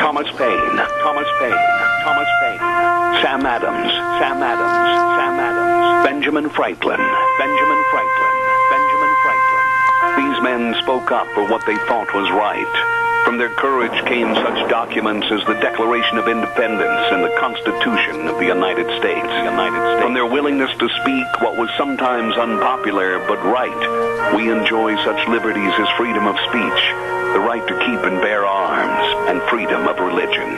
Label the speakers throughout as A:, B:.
A: Thomas Paine, Thomas Paine, Thomas Paine, Sam Adams, Sam Adams, Sam Adams, Benjamin Franklin, Benjamin Franklin, Benjamin Franklin. These men spoke up for what they thought was right. From their courage came such documents as the Declaration of Independence and the Constitution of the United States. From their willingness to speak what was sometimes unpopular but right, we enjoy such liberties as freedom of speech, the right to keep and bear arms, and freedom of religion.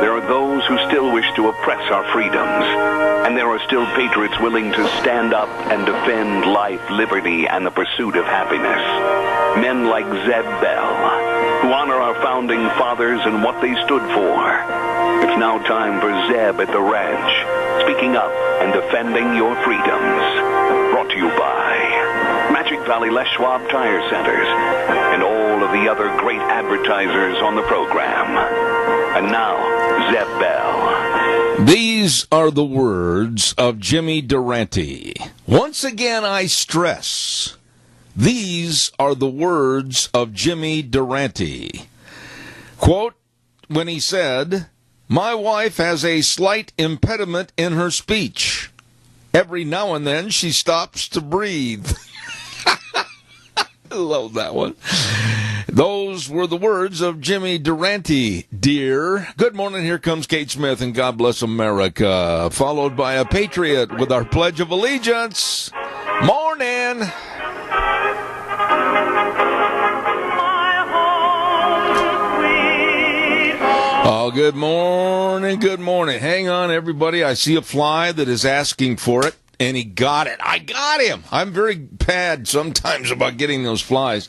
A: There are those who still wish to oppress our freedoms, and there are still patriots willing to stand up and defend life, liberty, and the pursuit of happiness. Men like Zeb Bell, who honor our founding fathers and what they stood for. It's now time for Zeb at the ranch, speaking up and defending your freedoms. Brought to you by Magic Valley Les Schwab Tire Centers and all of the other great advertisers on the program. And now, Zeb Bell.
B: These are the words of Jimmy Durante. Once again, I stress, these are the words of Jimmy Durante. Quote, when he said, "My wife has a slight impediment in her speech. Every now and then she stops to breathe." I love that one. Those were the words of Jimmy Durante, dear. Good morning, here comes Kate Smith, and God bless America, followed by a patriot with our Pledge of Allegiance. Morning. Oh, good morning, good morning. Hang on, everybody. I see a fly that is asking for it, and he got it. I got him. I'm very bad sometimes about getting those flies,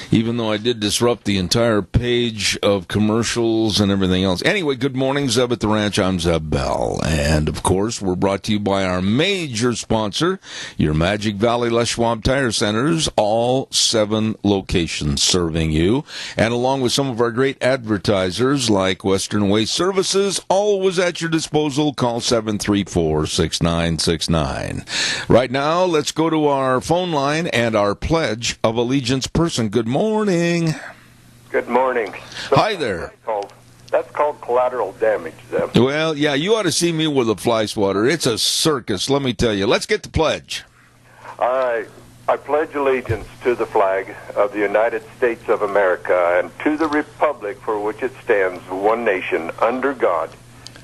B: even though I did disrupt the entire page of commercials and everything else. Anyway, good morning, Zeb at the Ranch. I'm Zeb Bell. And, of course, we're brought to you by our major sponsor, your Magic Valley Les Schwab Tire Centers, all 7 locations serving you. And along with some of our great advertisers like Western Waste Services, always at your disposal. Call 734-6969. Right now, let's go to our phone line and our Pledge of Allegiance person. Good morning.
C: Good morning.
B: Hi there.
C: That's called collateral damage, Zeb.
B: Well, yeah, you ought to see me with a fly swatter. It's a circus, let me tell you. Let's get the pledge.
C: All right. I pledge allegiance to the flag of the United States of America and to the republic for which it stands, one nation, under God,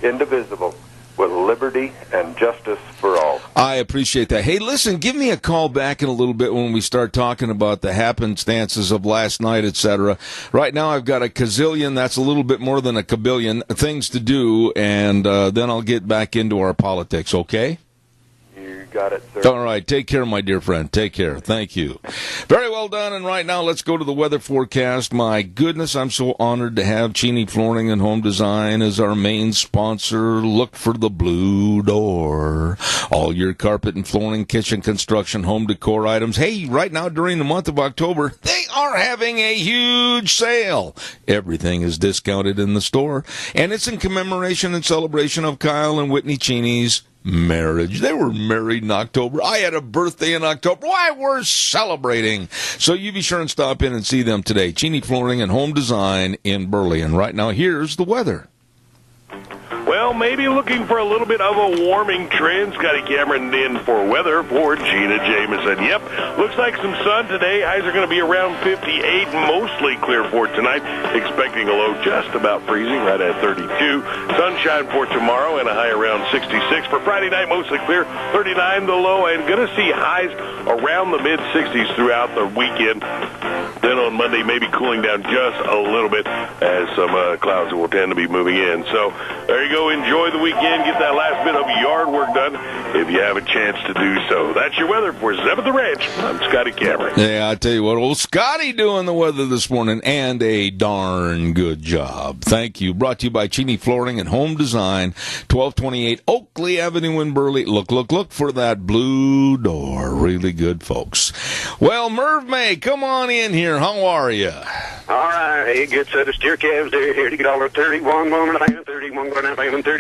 C: indivisible, with liberty and justice for all.
B: I appreciate that. Hey, listen, give me a call back in a little bit when we start talking about the happenstances of last night, etc. Right now I've got a gazillion, that's a little bit more than a kabillion, things to do, and then I'll get back into our politics, okay?
C: You got it, sir.
B: All right. Take care, my dear friend. Take care. Thank you. Very well done. And right now, let's go to the weather forecast. My goodness, I'm so honored to have Cheney Flooring and Home Design as our main sponsor. Look for the blue door. All your carpet and flooring, kitchen construction, home decor items. Hey, right now during the month of October, they are having a huge sale. Everything is discounted in the store. And it's in commemoration and celebration of Kyle and Whitney Cheney's marriage. They were married in October. I had a birthday in October. Why, we're celebrating. So you be sure and stop in and see them today. Cheney Flooring and Home Design in Burley. And right now, here's the weather.
D: Well, maybe looking for a little bit of a warming trend. Scotty Cameron in for weather for Gina Jameson. Yep, looks like some sun today. Highs are going to be around 58, mostly clear for tonight. Expecting a low just about freezing, right at 32. Sunshine for tomorrow and a high around 66. For Friday night, mostly clear, 39 the low, and going to see highs around the mid-60s throughout the weekend. Then on Monday, maybe cooling down just a little bit as some clouds will tend to be moving in. So there you go. Enjoy the weekend. Get that last bit of yard work done if you have a chance to do so. That's your weather for Zeb at the Ranch. I'm Scotty Cameron.
B: Yeah, I tell you what, old Scotty doing the weather this morning, and a darn good job. Thank you. Brought to you by Cheney Flooring and Home Design, 1228 Oakley Avenue in Burley. Look for that blue door. Really good, folks. Well, Merv May, come on in here. How are you?
E: All right. Hey, good set of steer calves there. Here to get all the 31 woman and 31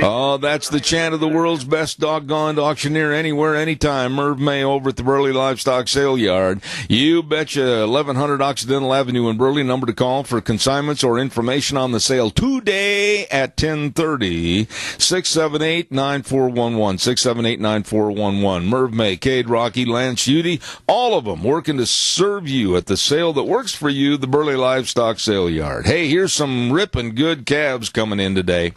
B: Oh, that's the chant of the world's best doggone auctioneer anywhere, anytime. Merv May over at the Burley Livestock Sale Yard. You betcha. 1100 Occidental Avenue in Burley. Number to call for consignments or information on the sale today at 10:30. 678-9411. 678-9411. Merv May, Cade, Rocky, Lance, Udy, all of them working to serve you at the sale that works for you, the Burley Livestock Sale Yard. Hey, here's some ripping good calves coming in today.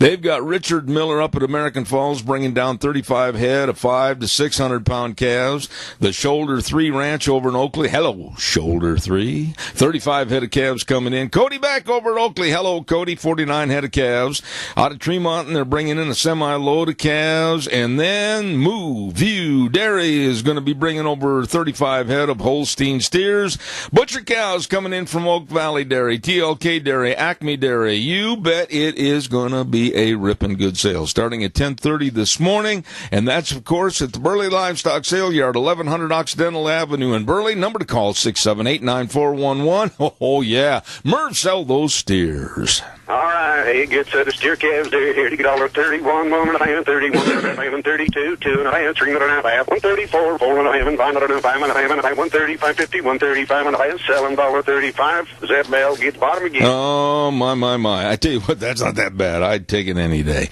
B: They've got Richard Miller up at American Falls bringing down 35 head of 5 to 600 pound calves. The Shoulder 3 Ranch over in Oakley. Hello, Shoulder 3. 35 head of calves coming in. Cody back over at Oakley. Hello, Cody. 49 head of calves. Out of Tremont, and they're bringing in a semi-load of calves. And then Moo View Dairy is going to be bringing over 35 head of Holstein steers. Butcher cows coming in from Oak Valley Dairy, TLK Dairy, Acme Dairy. You bet it is going to be a ripping good sale starting at 10:30 this morning, and that's of course at the Burley Livestock Sale Yard, 1100 Occidental Avenue in Burley. Number to call 678-9411. Oh yeah, Merv, sell those steers.
E: All right, hey, good set of steer calves there. Here to get $1.31, 1.5, 31, 32, 2.5, 3.5, 134, 4.5, 5.5, 130, 550, 135.5, selling $1.35. Zeb Bell gets bottom again.
B: Oh my! I tell you what, that's not that bad. I'd take it any day.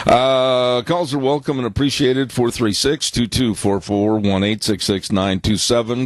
B: Calls are welcome and appreciated. 436-2244,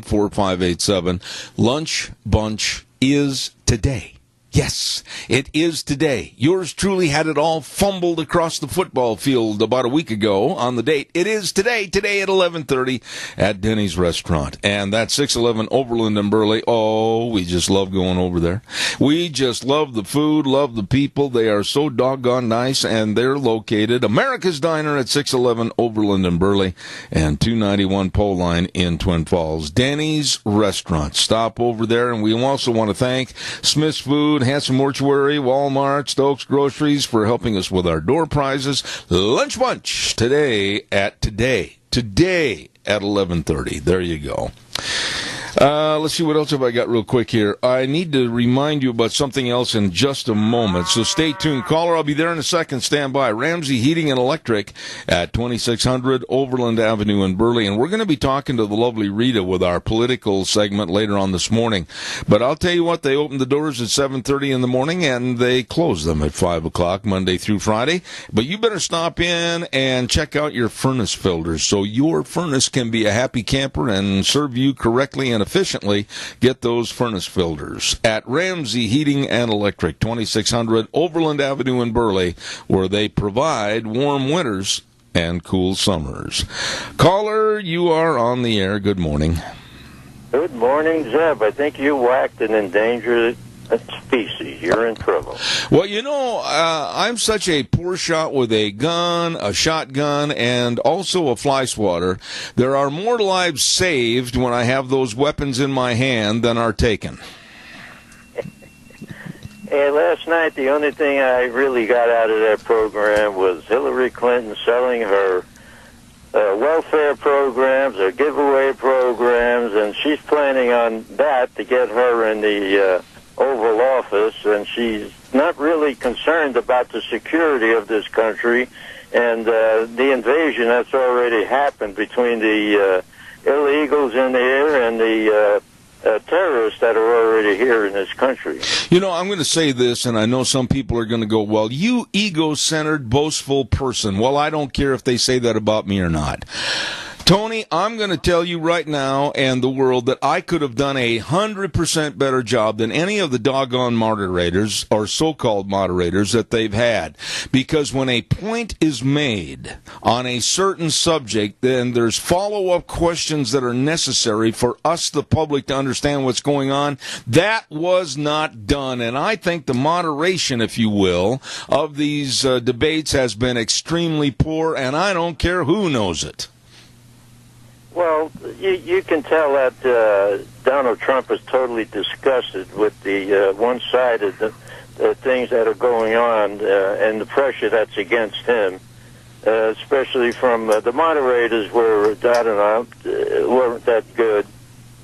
B: 1-866-927-4587. Lunch Bunch is today. Yes, it is today. Yours truly had it all fumbled across the football field about a week ago on the date. It is today at 11:30 at Denny's Restaurant. And that's 611 Overland and Burley. Oh, we just love going over there. We just love the food, love the people. They are so doggone nice, and they're located America's Diner at 611 Overland and Burley and 291 Pole Line in Twin Falls. Denny's Restaurant. Stop over there, and we also want to thank Smith's Food, Handsome Mortuary, Walmart, Stokes Groceries for helping us with our door prizes. Lunch Bunch today at 11:30. There you go. Let's see, what else have I got real quick here. I need to remind you about something else in just a moment, so stay tuned. Caller, I'll be there in a second. Stand by. Ramsey Heating and Electric at 2600 Overland Avenue in Burley, and we're going to be talking to the lovely Rita with our political segment later on this morning. But I'll tell you what, they open the doors at 7:30 in the morning, and they close them at 5 o'clock Monday through Friday. But you better stop in and check out your furnace filters so your furnace can be a happy camper and serve you correctly and efficiently. Get those furnace filters at Ramsey Heating and Electric, 2600 Overland Avenue in Burley, where they provide warm winters and cool summers. Caller, you are on the air. Good morning.
F: Good morning, Zeb. I think you whacked an endangered species. You're in trouble.
B: Well, you know, I'm such a poor shot with a gun, a shotgun, and also a fly swatter. There are more lives saved when I have those weapons in my hand than are taken.
F: Hey, last night the only thing I really got out of that program was Hillary Clinton selling her welfare programs or giveaway programs, and she's planning on that to get her in the Oval Office, and she's not really concerned about the security of this country and the invasion that's already happened between the illegals in there and the terrorists that are already here in this country.
B: You know, I'm going to say this, and I know some people are going to go, well, you ego-centered, boastful person. Well, I don't care if they say that about me or not. Tony, I'm going to tell you right now and the world that I could have done 100% better job than any of the doggone moderators or so-called moderators that they've had. Because when a point is made on a certain subject, then there's follow-up questions that are necessary for us, the public, to understand what's going on. That was not done. And I think the moderation, if you will, of these debates has been extremely poor, and I don't care who knows it.
F: Well, you can tell that Donald Trump is totally disgusted with the one-sided things that are going on and the pressure that's against him, especially from the moderators weren't that good.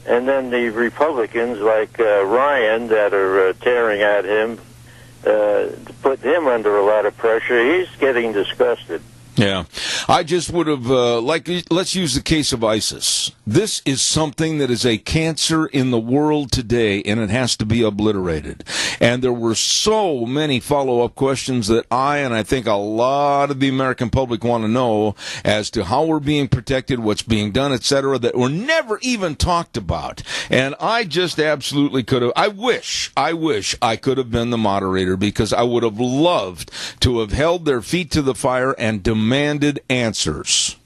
F: And then the Republicans like Ryan that are tearing at him put him under a lot of pressure. He's getting disgusted.
B: Yeah. I just would have, let's use the case of ISIS. This is something that is a cancer in the world today, and it has to be obliterated. And there were so many follow-up questions that I think a lot of the American public want to know as to how we're being protected, what's being done, etc., that were never even talked about. And I just absolutely could have, I wish I could have been the moderator, because I would have loved to have held their feet to the fire and demanded answers.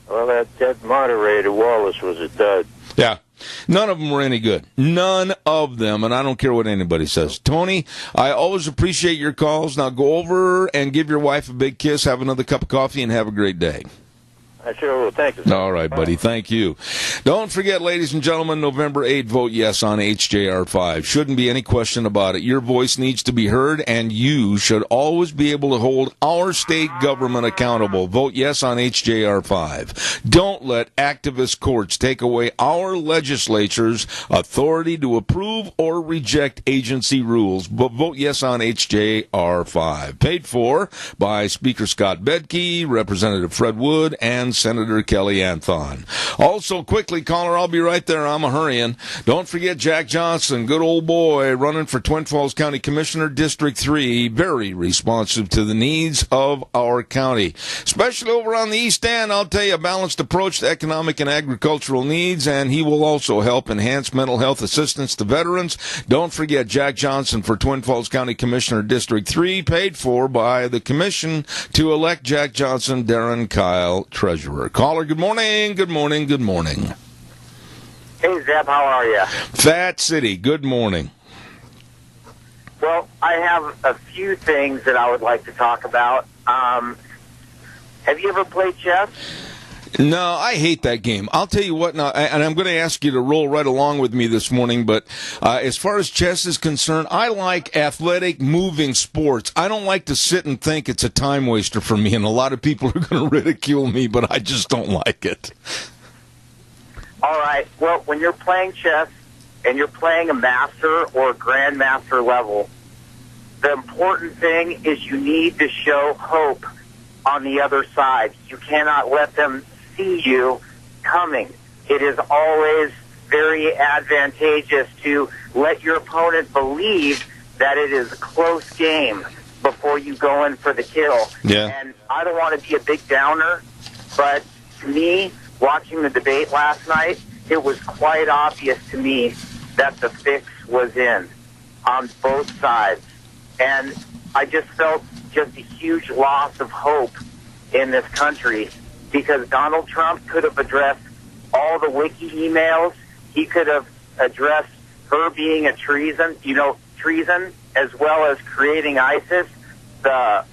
F: Well, that moderator, Wallace, was a dud.
B: Yeah. None of them were any good. None of them, and I don't care what anybody says. Tony, I always appreciate your calls. Now go over and give your wife a big kiss, have another cup of coffee, and have a great day.
F: I sure will. Thank you, sir.
B: All right, buddy. Thank you. Don't forget, ladies and gentlemen, November 8th, vote yes on HJR5. Shouldn't be any question about it. Your voice needs to be heard, and you should always be able to hold our state government accountable. Vote yes on HJR5. Don't let activist courts take away our legislature's authority to approve or reject agency rules. But vote yes on HJR5. Paid for by Speaker Scott Bedke, Representative Fred Wood, and Senator Kelly Anthon. Also, quickly, caller, I'll be right there. I'm a-hurrying. Don't forget Jack Johnson, good old boy, running for Twin Falls County Commissioner, District 3, very responsive to the needs of our county. Especially over on the East End, I'll tell you, a balanced approach to economic and agricultural needs, and he will also help enhance mental health assistance to veterans. Don't forget Jack Johnson for Twin Falls County Commissioner, District 3, paid for by the Commission to elect Jack Johnson, Darren Kyle, Treasurer. Caller, good morning, good morning, good morning.
G: Hey, Zeb, how are you?
B: Fat City, good morning.
G: Well, I have a few things that I would like to talk about. Have you ever played chess?
B: No, I hate that game. I'll tell you what now, and I'm going to ask you to roll right along with me this morning, but as far as chess is concerned, I like athletic, moving sports. I don't like to sit and think. It's a time waster for me, and a lot of people are going to ridicule me, but I just don't like it.
G: All right. Well, when you're playing chess and you're playing a master or a grandmaster level, the important thing is you need to show hope on the other side. You cannot let them see you coming. It is always very advantageous to let your opponent believe that it is a close game before you go in for the kill.
B: Yeah.
G: And I don't want to be a big downer, but to me, watching the debate last night, it was quite obvious to me that the fix was in on both sides. And I just felt just a huge loss of hope in this country, because Donald Trump could have addressed all the wiki emails. He could have addressed her being a treason, as well as creating ISIS, the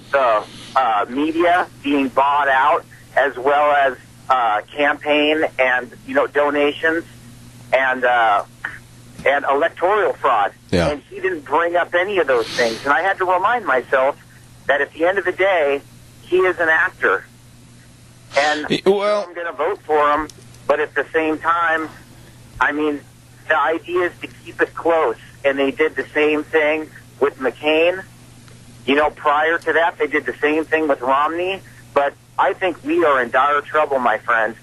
G: media being bought out, as well as campaign and donations and electoral fraud.
B: Yeah.
G: And he didn't bring up any of those things. And I had to remind myself that at the end of the day, he is an actor. And
B: well,
G: I'm going to vote for him, but at the same time, I mean, the idea is to keep it close. And they did the same thing with McCain. Prior to that, they did the same thing with Romney. But I think we are in dire trouble, my friend.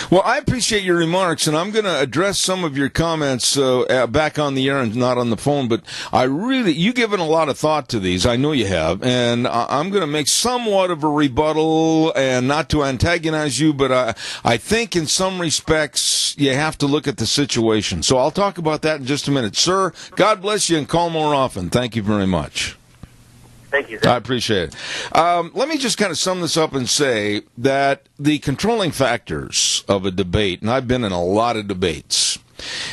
B: Well, I appreciate your remarks, and I'm going to address some of your comments back on the air and not on the phone, but you've given a lot of thought to these. I know you have, and I'm going to make somewhat of a rebuttal, and not to antagonize you, but I think in some respects you have to look at the situation. So I'll talk about that in just a minute. Sir, God bless you, and call more often. Thank you very much.
G: Thank you, sir.
B: I appreciate it. Let me just kind of sum this up and say that the controlling factors of a debate, and I've been in a lot of debates,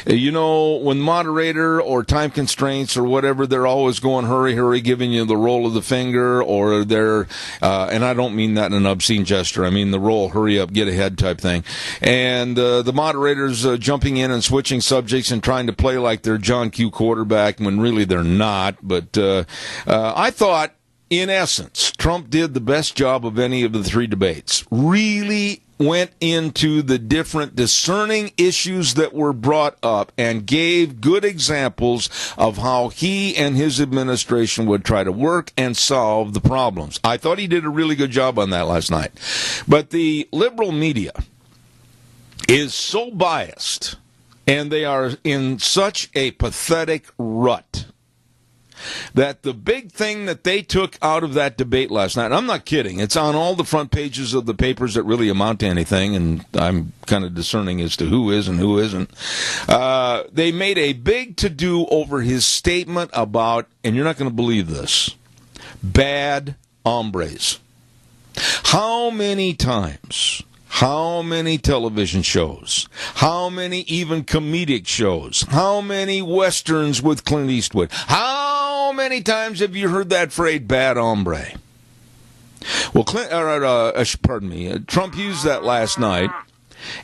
B: when moderator or time constraints or whatever, they're always going hurry, hurry, giving you the roll of the finger, or they're, and I don't mean that in an obscene gesture, I mean the roll, hurry up, get ahead type thing. And the moderators jumping in and switching subjects and trying to play like they're John Q. quarterback when really they're not. But I thought in essence, Trump did the best job of any of the three debates. Really went into the different discerning issues that were brought up and gave good examples of how he and his administration would try to work and solve the problems. I thought he did a really good job on that last night. But the liberal media is so biased, and they are in such a pathetic rut, that the big thing that they took out of that debate last night, and I'm not kidding, it's on all the front pages of the papers that really amount to anything, and I'm kind of discerning as to who is and who isn't. They made a big to-do over his statement about, and you're not going to believe this, bad hombres. How many times, how many television shows, how many even comedic shows, how many westerns with Clint Eastwood, how many times have you heard that phrase, bad hombre? Well, Trump used that last night,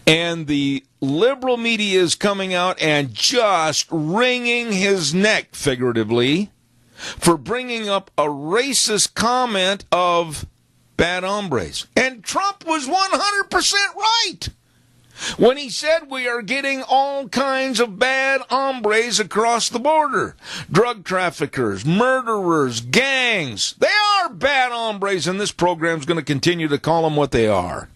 B: and the liberal media is coming out and just wringing his neck, figuratively, for bringing up a racist comment of bad hombres. And Trump was 100% right when he said we are getting all kinds of bad hombres across the border. Drug traffickers, murderers, gangs. They are bad hombres, and this program's going to continue to call them what they are.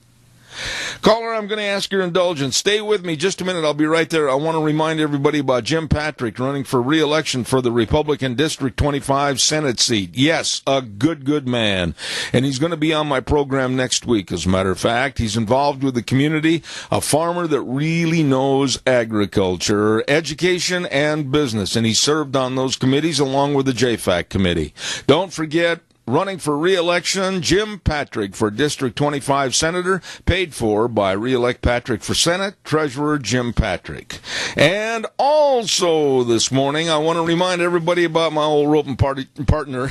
B: Caller, I'm going to ask your indulgence. Stay with me just a minute. I'll be right there. I want to remind everybody about Jim Patrick running for re-election for the Republican District 25 Senate seat. Yes, a good man. And he's going to be on my program next week, as a matter of fact. He's involved with the community, a farmer that really knows agriculture, education, and business. And he served on those committees along with the JFAC committee. Don't forget, running for re-election, Jim Patrick for District 25 Senator, paid for by Re-elect Patrick for Senate, Treasurer Jim Patrick. And also this morning, I want to remind everybody about my old roping partner,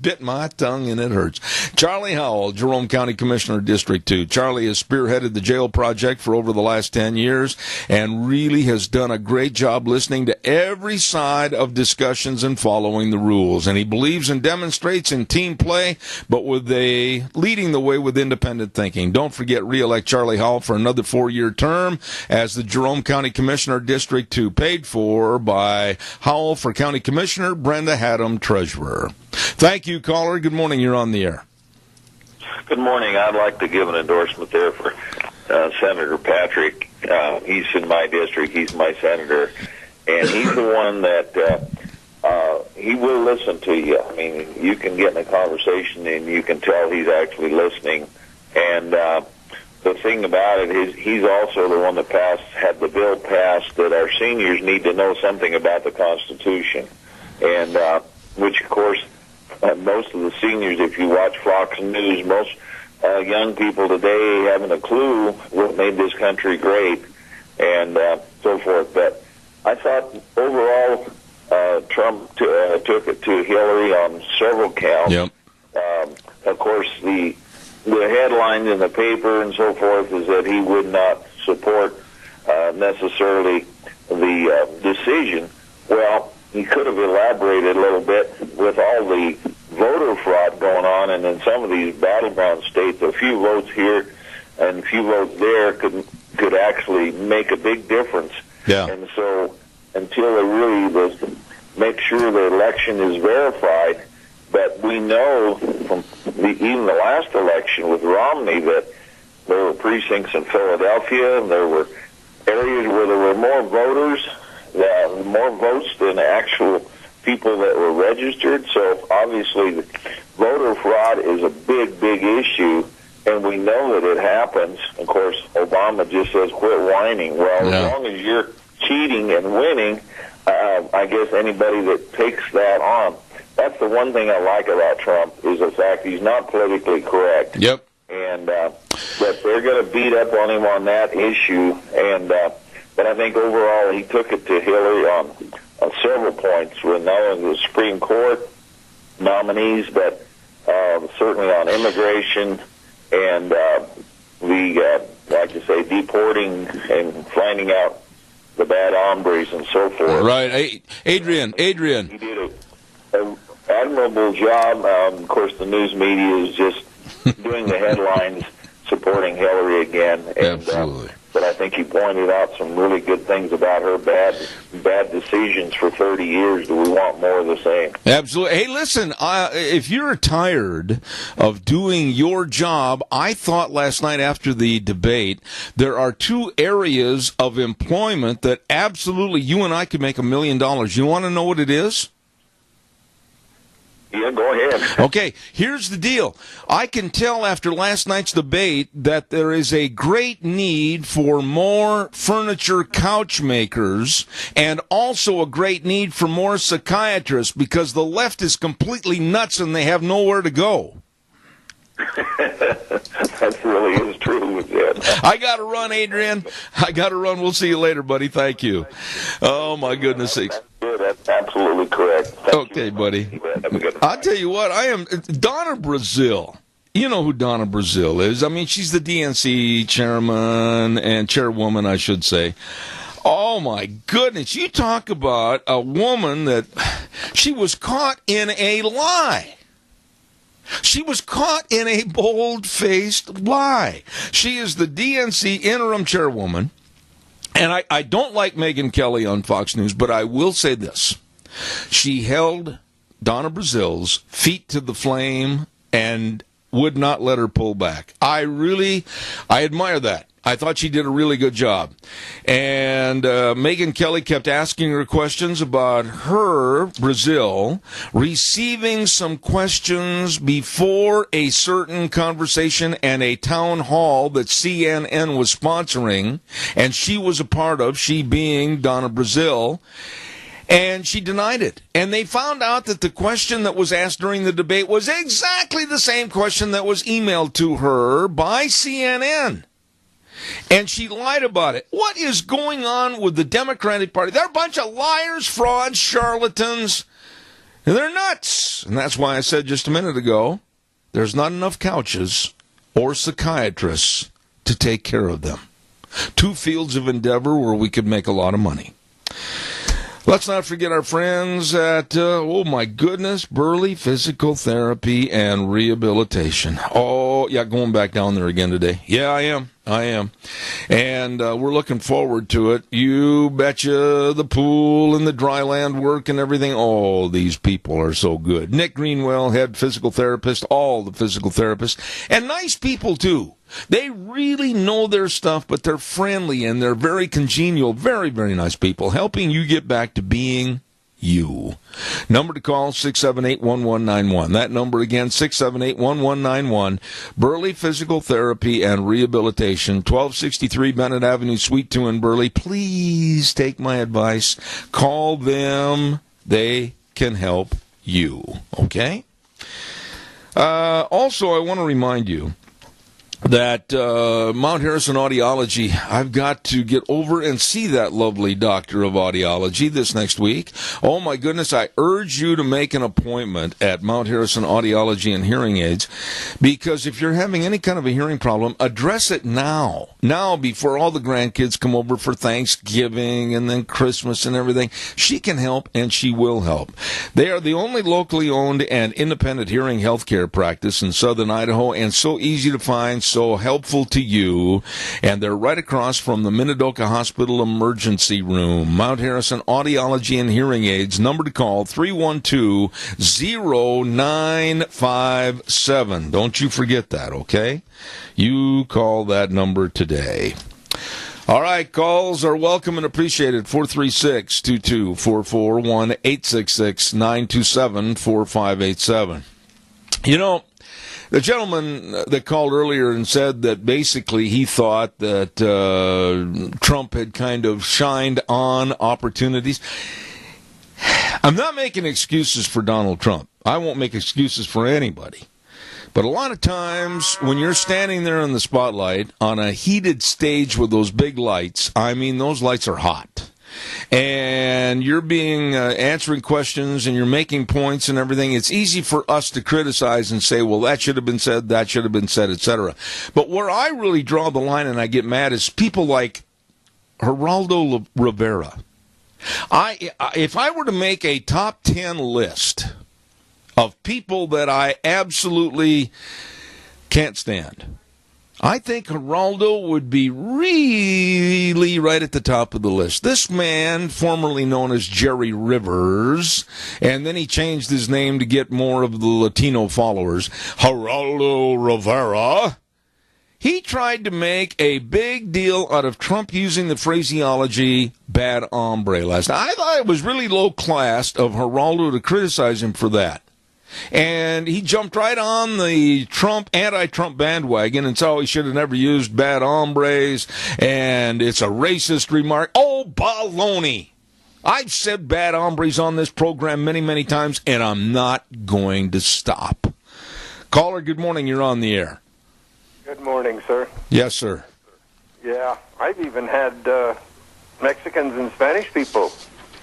B: bit my tongue and it hurts, Charlie Howell, Jerome County Commissioner, District 2. Charlie has spearheaded the jail project for over the last 10 years and really has done a great job listening to every side of discussions and following the rules. And he believes and demonstrates in team play, but leading the way with independent thinking. Don't forget, re-elect Charlie Howell for another 4-year term as the Jerome County Commissioner, District 2, paid for by Howell for County Commissioner, Brenda Haddam, Treasurer. Thank you, caller. Good morning. You're on the air.
H: Good morning. I'd like to give an endorsement there for Senator Patrick. He's in my district. He's my senator, and he's the one that he will listen to you. I mean, you can get in a conversation and you can tell he's actually listening. And the thing about it is he's also the one that had the bill passed that our seniors need to know something about the Constitution. And which, of course, most of the seniors, if you watch Fox News, most young people today haven't a clue what made this country great and so forth. But I thought overall Trump took it to Hillary on several counts.
B: Yep.
H: Of course, the headline in the paper and so forth is that he would not support necessarily the decision. Well, he could have elaborated a little bit with all the voter fraud going on, and in some of these battleground states, a few votes here and a few votes there could actually make a big difference.
B: Yeah.
H: And so until they really make sure the election is verified, but we know from even the last election with Romney that there were precincts in Philadelphia and there were areas where there were more voters, more votes than actual people that were registered. So obviously the voter fraud is a big issue, and we know that it happens. Of course, Obama just says quit whining. Well,
B: yeah.
H: As long as you're cheating and winning, I guess anybody that takes that on. That's the one thing I like about Trump is the fact he's not politically correct.
B: Yep.
H: And but they're going to beat up on him on that issue. And but I think overall he took it to Hillary on several points, with not only the Supreme Court nominees, but certainly on immigration and like you say, deporting and finding out the bad hombres and so forth.
B: Right. Adrian.
H: He did a admirable job. Of course, the news media is just doing the headlines supporting Hillary again. And,
B: Absolutely.
H: But I think you pointed out some really good things about her bad decisions for 30 years. Do we want more of the same?
B: Absolutely. Hey, listen, if you're tired of doing your job, I thought last night after the debate, there are two areas of employment that absolutely you and I could make $1 million. You want to know what it is?
H: Yeah, go ahead.
B: Okay, here's the deal. I can tell after last night's debate that there is a great need for more furniture couch makers and also a great need for more psychiatrists because the left is completely nuts and they have nowhere to go.
H: That really is true. Yeah.
B: I got to run, Adrian. I got to run. We'll see you later, buddy. Thank you. Oh, my goodness sakes.
H: That's absolutely correct. Thank
B: okay,
H: you.
B: buddy.
H: Have a good night.
B: I'll tell you what, I am Donna Brazile. You know who Donna Brazile is. I mean, she's the DNC chairman and chairwoman, I should say. Oh, my goodness. You talk about a woman that she was caught in a lie. She was caught in a bold-faced lie. She is the DNC interim chairwoman. And I don't like Megyn Kelly on Fox News, but I will say this. She held Donna Brazile's feet to the flame and would not let her pull back. I admire that. I thought she did a really good job. And Megyn Kelly kept asking her questions about her, Brazile, receiving some questions before a certain conversation and a town hall that CNN was sponsoring, and she was a part of, she being Donna Brazile. And she denied it. And they found out that the question that was asked during the debate was exactly the same question that was emailed to her by CNN. And she lied about it. What is going on with the Democratic Party? They're a bunch of liars, frauds, charlatans. And they're nuts. And that's why I said just a minute ago, there's not enough couches or psychiatrists to take care of them. Two fields of endeavor where we could make a lot of money. Let's not forget our friends at, oh my goodness, Burley Physical Therapy and Rehabilitation. Oh, yeah, going back down there again today. Yeah, I am. And we're looking forward to it. You betcha, the pool and the dry land work and everything. Oh, these people are so good. Nick Greenwell, head physical therapist, all the physical therapists, and nice people too. They really know their stuff, but they're friendly and they're very congenial, very, very nice people, helping you get back to being you. Number to call, 678-1191. That number again, 678-1191. Burley Physical Therapy and Rehabilitation, 1263 Bennett Avenue, Suite 2 in Burley. Please take my advice. Call them. They can help you. Okay? Also, I want to remind you that Mount Harrison Audiology, I've got to get over and see that lovely doctor of audiology this next week. Oh, my goodness, I urge you to make an appointment at Mount Harrison Audiology and Hearing Aids, because if you're having any kind of a hearing problem, address it now. Now, before all the grandkids come over for Thanksgiving and then Christmas and everything. She can help, and she will help. They are the only locally owned and independent hearing healthcare practice in southern Idaho, and so easy to find, so helpful to you, and they're right across from the Minidoka Hospital Emergency Room. Mount Harrison Audiology and Hearing Aids, number to call, 312-0957. Don't you forget that, okay? You call that number today. All right, calls are welcome and appreciated. 436-2244, 1-866-927-4587. You know, the gentleman that called earlier and said that basically he thought that Trump had kind of shined on opportunities. I'm not making excuses for Donald Trump. I won't make excuses for anybody. But a lot of times when you're standing there in the spotlight on a heated stage with those big lights, I mean, those lights are hot. And you're being answering questions and you're making points and everything. It's easy for us to criticize and say, well, that should have been said, that should have been said, etc. But where I really draw the line and I get mad is people like Geraldo Rivera. If I were to make a top 10 list of people that I absolutely can't stand. I think Geraldo would be really right at the top of the list. This man, formerly known as Jerry Rivers, and then he changed his name to get more of the Latino followers, Geraldo Rivera. He tried to make a big deal out of Trump using the phraseology bad hombre last night. I thought it was really low class of Geraldo to criticize him for that. And he jumped right on the anti-Trump bandwagon and said he should have never used bad hombres, and it's a racist remark. Oh, baloney. I've said bad hombres on this program many, many times, and I'm not going to stop. Caller, good morning. You're on the air.
C: Good morning, sir.
B: Yes, sir.
C: Yeah, I've even had Mexicans and Spanish people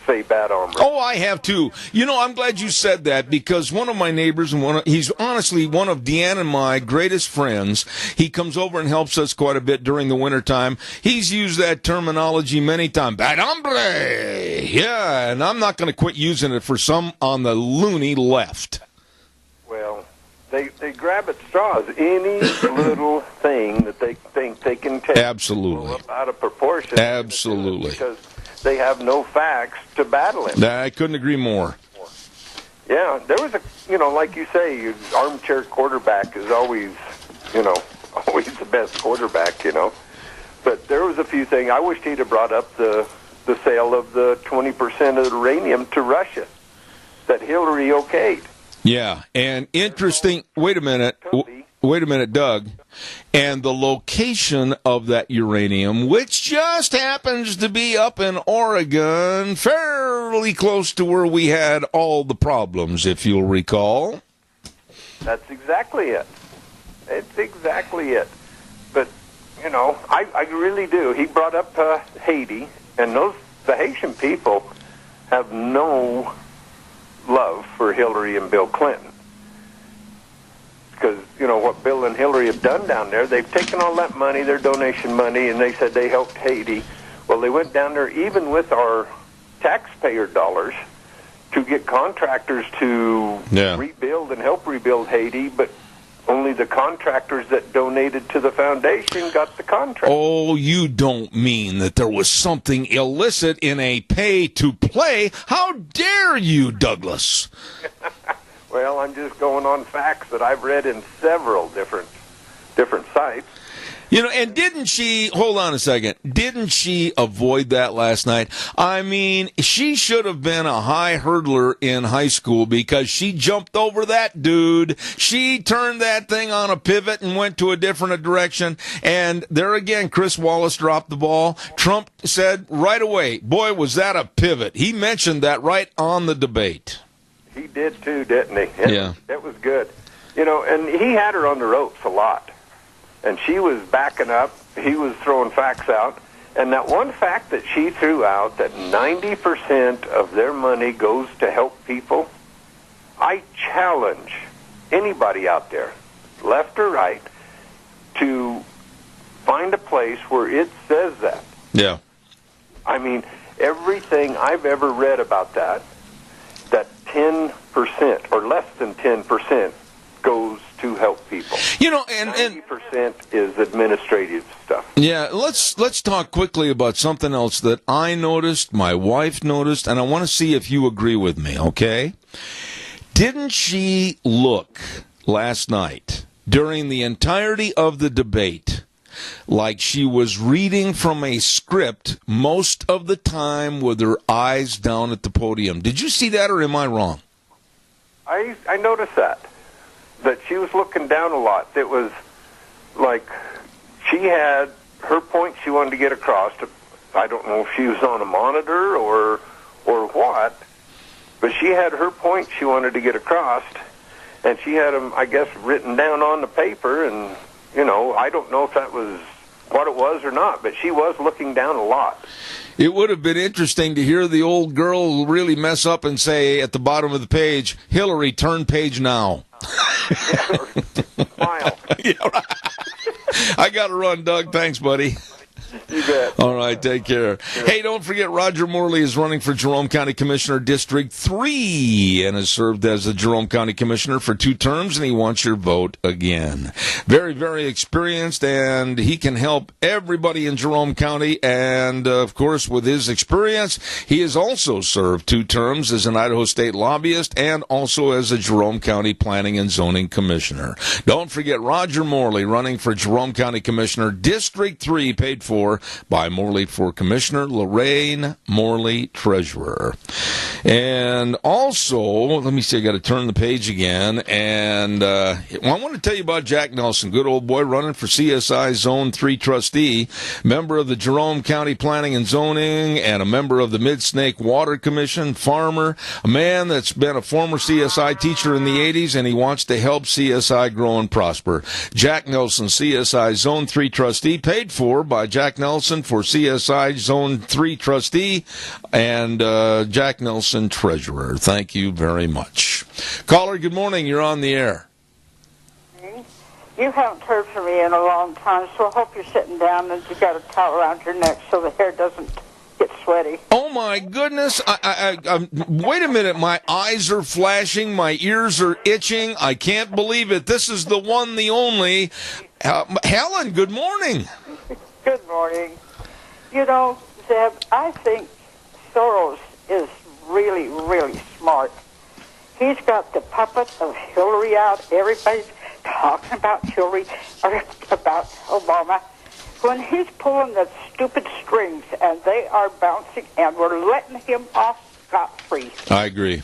C: say bad hombre.
B: Oh, I have too. You know, I'm glad you said that, because one of my neighbors, he's honestly one of Deanne and my greatest friends. He comes over and helps us quite a bit during the wintertime. He's used that terminology many times. Bad hombre! Yeah, and I'm not going to quit using it for some on the loony left.
C: Well, they grab at straws. Any little thing that they think they can take
B: Absolutely.
C: Up out of proportion.
B: Absolutely.
C: Because they have no facts to battle him.
B: I couldn't agree more.
C: Yeah, there was like you say, your armchair quarterback is always the best quarterback, But there was a few things. I wished he'd have brought up the sale of the 20% of the uranium to Russia that Hillary okayed.
B: Yeah, and interesting. Wait a minute, Doug. And the location of that uranium, which just happens to be up in Oregon, fairly close to where we had all the problems, if you'll recall.
C: That's exactly it. It's exactly it. But, I really do. He brought up Haiti, and the Haitian people have no love for Hillary and Bill Clinton. Because, what Bill and Hillary have done down there, they've taken all that money, their donation money, and they said they helped Haiti. Well, they went down there even with our taxpayer dollars to get contractors to rebuild and help rebuild Haiti, but only the contractors that donated to the foundation got the contract.
B: Oh, you don't mean that there was something illicit in a pay-to-play? How dare you, Douglas?
C: Well, I'm just going on facts that I've read in several different sites.
B: And hold on a second, didn't she avoid that last night? I mean, she should have been a high hurdler in high school, because she jumped over that dude. She turned that thing on a pivot and went to a different direction. And there again, Chris Wallace dropped the ball. Trump said right away, boy, was that a pivot. He mentioned that right on the debate.
C: He did too, didn't he?
B: Yeah.
C: It was good. And he had her on the ropes a lot. And she was backing up. He was throwing facts out. And that one fact that she threw out, that 90% of their money goes to help people, I challenge anybody out there, left or right, to find a place where it says that.
B: Yeah.
C: I mean, everything I've ever read about that 10% or less than 10% goes to help people.
B: And
C: 90% is administrative stuff.
B: Yeah, let's talk quickly about something else that I noticed, my wife noticed, and I want to see if you agree with me, okay? Didn't she look last night during the entirety of the debate like she was reading from a script most of the time with her eyes down at the podium? Did you see that, or am I wrong?
C: I noticed that she was looking down a lot. It was like she had her point she wanted to get across. I don't know if she was on a monitor or what, but she had her point she wanted to get across, and she had them, I guess, written down on the paper, and, I don't know if that was what it was or not, but she was looking down a lot.
B: It would have been interesting to hear the old girl really mess up and say at the bottom of the page, Hillary, turn page now.
C: Smile.
B: Yeah, right. I got to run, Doug. Thanks, buddy.
C: You You bet.
B: All right, take care. Hey, don't forget Roger Morley is running for Jerome County Commissioner District 3 and has served as the Jerome County Commissioner for 2 terms, and he wants your vote again. Very, very experienced, and he can help everybody in Jerome County. And, of course, with his experience, he has also served 2 terms as an Idaho State lobbyist and also as a Jerome County Planning and Zoning Commissioner. Don't forget Roger Morley running for Jerome County Commissioner District 3, paid for by Morley for Commissioner, Lorraine Morley, Treasurer. And also, let me see, I got to turn the page again. And I want to tell you about Jack Nelson, good old boy, running for CSI Zone 3 trustee, member of the Jerome County Planning and Zoning, and a member of the Mid-Snake Water Commission, farmer, a man that's been a former CSI teacher in the 80s, and he wants to help CSI grow and prosper. Jack Nelson, CSI Zone 3 trustee, paid for by Jack Nelson for CSI Zone 3 trustee, and Jack Nelson, treasurer. Thank you very much. Caller, good morning. You're on the air.
I: You haven't heard from me in a long time, so I hope you're sitting down and you got a towel around your neck so the hair doesn't get sweaty.
B: Oh, my goodness. Wait a minute. My eyes are flashing. My ears are itching. I can't believe it. This is the one, the only. Helen, good morning.
I: Good morning. You know, Zeb, I think Soros is really, really smart. He's got the puppet of Hillary out. Everybody's talking about Hillary or about Obama. When he's pulling the stupid strings and they are bouncing and we're letting him off scot-free.
B: I agree.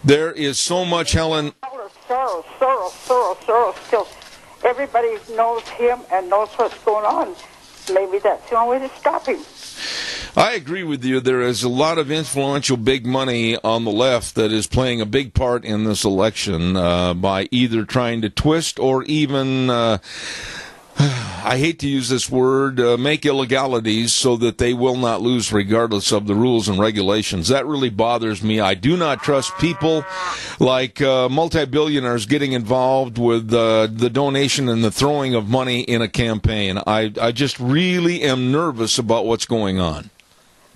B: There is so much, Helen.
I: Soros. Still, everybody knows him and knows what's going on. Maybe that's the only way to stop him.
B: I agree with you. There is a lot of influential big money on the left that is playing a big part in this election by either trying to twist or even, I hate to use this word, make illegalities so that they will not lose regardless of the rules and regulations. That really bothers me. I do not trust people like multi-billionaires getting involved with the donation and the throwing of money in a campaign. I just really am nervous about what's going on.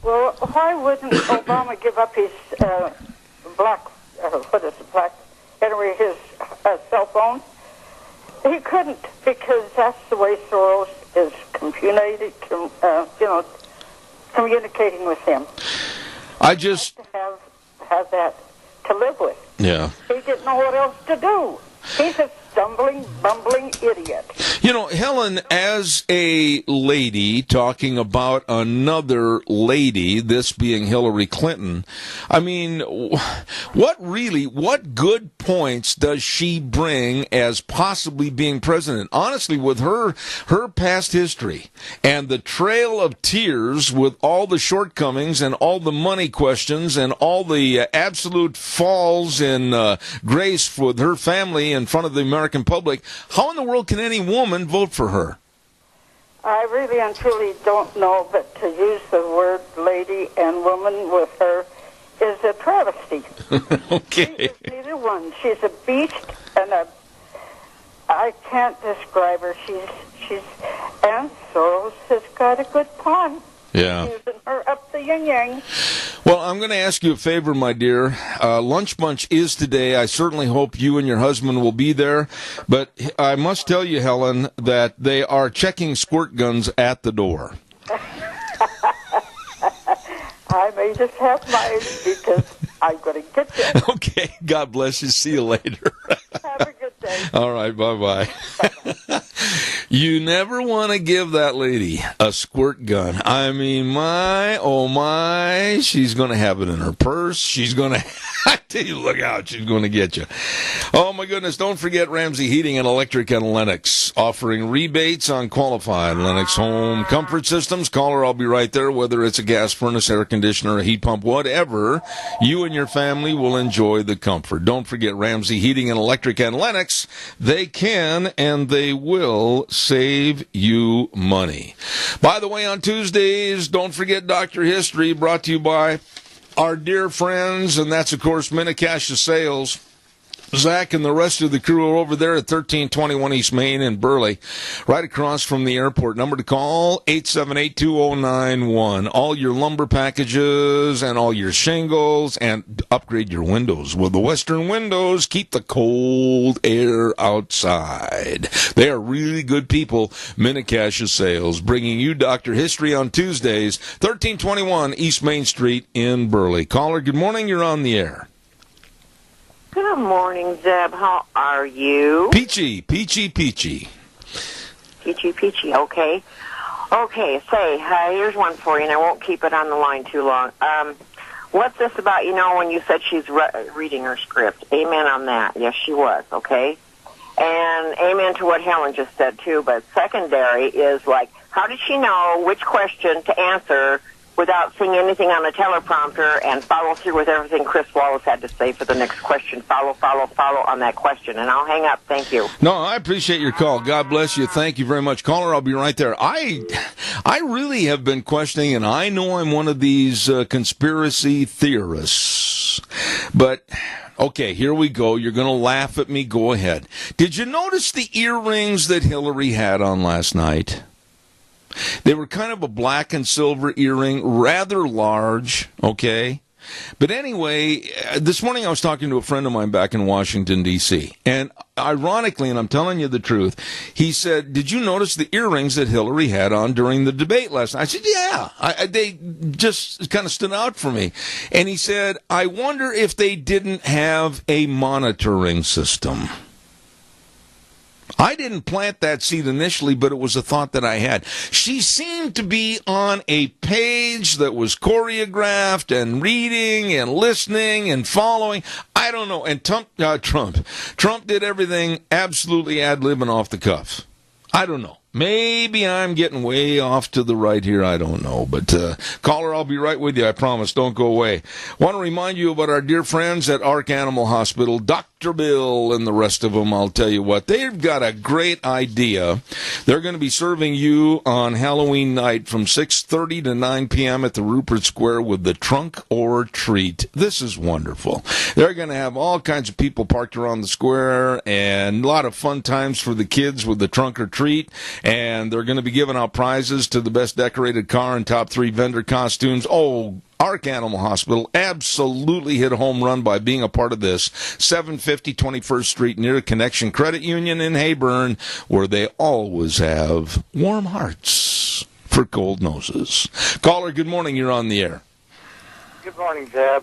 I: Well, why wouldn't Obama give up his black Henry, his cell phone? He couldn't, because that's the way Soros is communicating with him.
B: I just
I: have that to live with.
B: Yeah.
I: He didn't know what else to do. He's a stumbling, bumbling idiot.
B: You know, Helen, as a lady talking about another lady, this being Hillary Clinton, I mean, what good points does she bring as possibly being president? Honestly, with her past history and the trail of tears with all the shortcomings and all the money questions and all the absolute falls in grace with her family in front of the American public, how in the world can any woman vote for her?
I: I really and truly don't know, but to use the word lady and woman with her is a travesty.
B: Okay.
I: She is neither one. She's a beast, and I can't describe her. And Soros has got a good pun.
B: Yeah.
I: Using her up the yin-yang.
B: Well, I'm going to ask you a favor, my dear. Lunch Bunch is today. I certainly hope you and your husband will be there. But I must tell you, Helen, that they are checking squirt guns at the door.
I: I may just have mine because I'm going to get you.
B: Okay. God bless you. See you later.
I: Have a good day.
B: All right. Bye-bye. You never want to give that lady a squirt gun. I mean, my, oh my, she's going to have it in her purse. She's going to, I tell you, look out, she's going to get you. Oh my goodness, don't forget Ramsey Heating and Electric and Lennox, offering rebates on qualified Lennox home comfort systems. Call her, I'll be right there, whether it's a gas furnace, air conditioner, a heat pump, whatever, you and your family will enjoy the comfort. Don't forget Ramsey Heating and Electric and Lennox. They can and they will save you money. By the way, on Tuesdays, don't forget Dr. History, brought to you by our dear friends, and that's, of course, Minnecasia Sales. Zach and the rest of the crew are over there at 1321 East Main in Burley, right across from the airport. Number to call, 878-2091. All your lumber packages and all your shingles, and upgrade your windows with the Western Windows. Keep the cold air outside. They are really good people. Minnecasia Sales, bringing you Dr. History on Tuesdays, 1321 East Main Street in Burley. Caller, good morning. You're on the air.
J: Good morning, Zeb. How are you?
B: Peachy, peachy, peachy.
J: Peachy, peachy. Okay. Okay, here's one for you, and I won't keep it on the line too long. What's this about, when you said she's reading her script? Amen on that. Yes, she was, okay? And amen to what Helen just said, too. But secondary is, like, how did she know which question to answer without seeing anything on the teleprompter and follow through with everything Chris Wallace had to say for the next question? Follow on that question. And I'll hang up. Thank you.
B: No, I appreciate your call. God bless you. Thank you very much. Caller, I'll be right there. I really have been questioning, and I know I'm one of these conspiracy theorists. But, okay, here we go. You're going to laugh at me. Go ahead. Did you notice the earrings that Hillary had on last night? They were kind of a black and silver earring, rather large, okay? But anyway, this morning I was talking to a friend of mine back in Washington, D.C., and ironically, and I'm telling you the truth, he said, did you notice the earrings that Hillary had on during the debate last night? I said, yeah. They just kind of stood out for me. And he said, I wonder if they didn't have a monitoring system. I didn't plant that seed initially, but it was a thought that I had. She seemed to be on a page that was choreographed and reading and listening and following. I don't know. And Trump did everything absolutely ad-libbing off the cuff. I don't know. Maybe I'm getting way off to the right here. I don't know. But, caller, I'll be right with you. I promise. Don't go away. Want to remind you about our dear friends at Ark Animal Hospital, Dr. Bill and the rest of them. I'll tell you what. They've got a great idea. They're going to be serving you on Halloween night from 6:30 to 9 p.m. at the Rupert Square with the Trunk or Treat. This is wonderful. They're going to have all kinds of people parked around the square and a lot of fun times for the kids with the Trunk or Treat. And they're going to be giving out prizes to the best decorated car and top 3 vendor costumes. Oh, Ark Animal Hospital absolutely hit a home run by being a part of this. 750 21st Street near Connection Credit Union in Hayburn, where they always have warm hearts for cold noses. Caller, good morning. You're on the air.
K: Good morning, Zeb.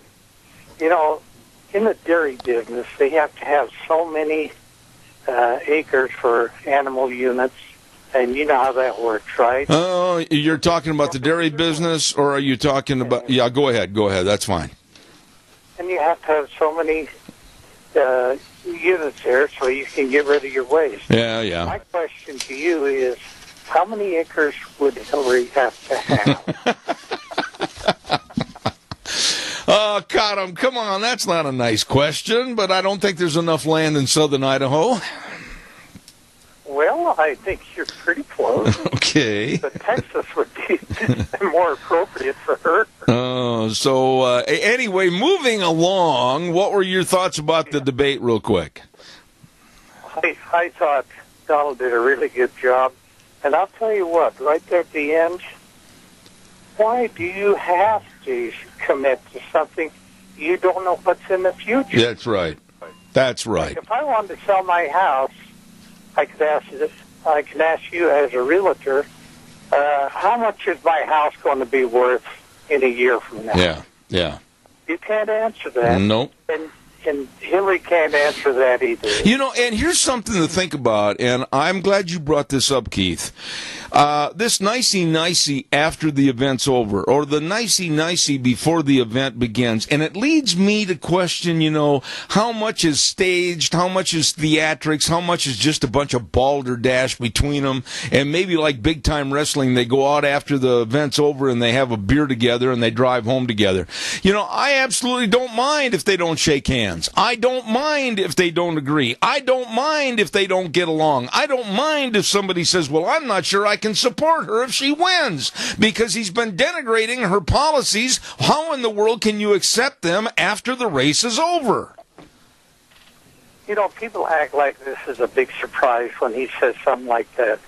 K: In the dairy business, they have to have so many acres for animal units. And you know how that works, right?
B: Oh, you're talking about the dairy business, or are you talking about... Yeah, go ahead. That's fine.
K: And you have to have so many units there so you can get rid of your waste.
B: Yeah.
K: My question to you is, how many acres would Hillary have to have?
B: Oh, God, come on. That's not a nice question, but I don't think there's enough land in southern Idaho.
K: Well, I think you're pretty close.
B: Okay.
K: But Texas would be more appropriate for her.
B: Anyway, moving along, what were your thoughts about the debate real quick?
K: I thought Donald did a really good job. And I'll tell you what, right there at the end, why do you have to commit to something you don't know what's in the future?
B: That's right.
K: Like if I wanted to sell my house, I can ask you as a realtor, how much is my house going to be worth in a year from now?
B: Yeah.
K: You can't answer that.
B: Nope.
K: And Hillary can't answer that either.
B: And here's something to think about, and I'm glad you brought this up, Keith. This nicey-nicey after the event's over, or the nicey-nicey before the event begins, and it leads me to question, how much is staged, how much is theatrics, how much is just a bunch of balderdash between them, and maybe like big-time wrestling, they go out after the event's over and they have a beer together and they drive home together. I absolutely don't mind if they don't shake hands. I don't mind if they don't agree. I don't mind if they don't get along. I don't mind if somebody says, well, I'm not sure I can support her if she wins because he's been denigrating her policies. How in the world can you accept them after the race is over?
K: people act like this is a big surprise when he says something like that.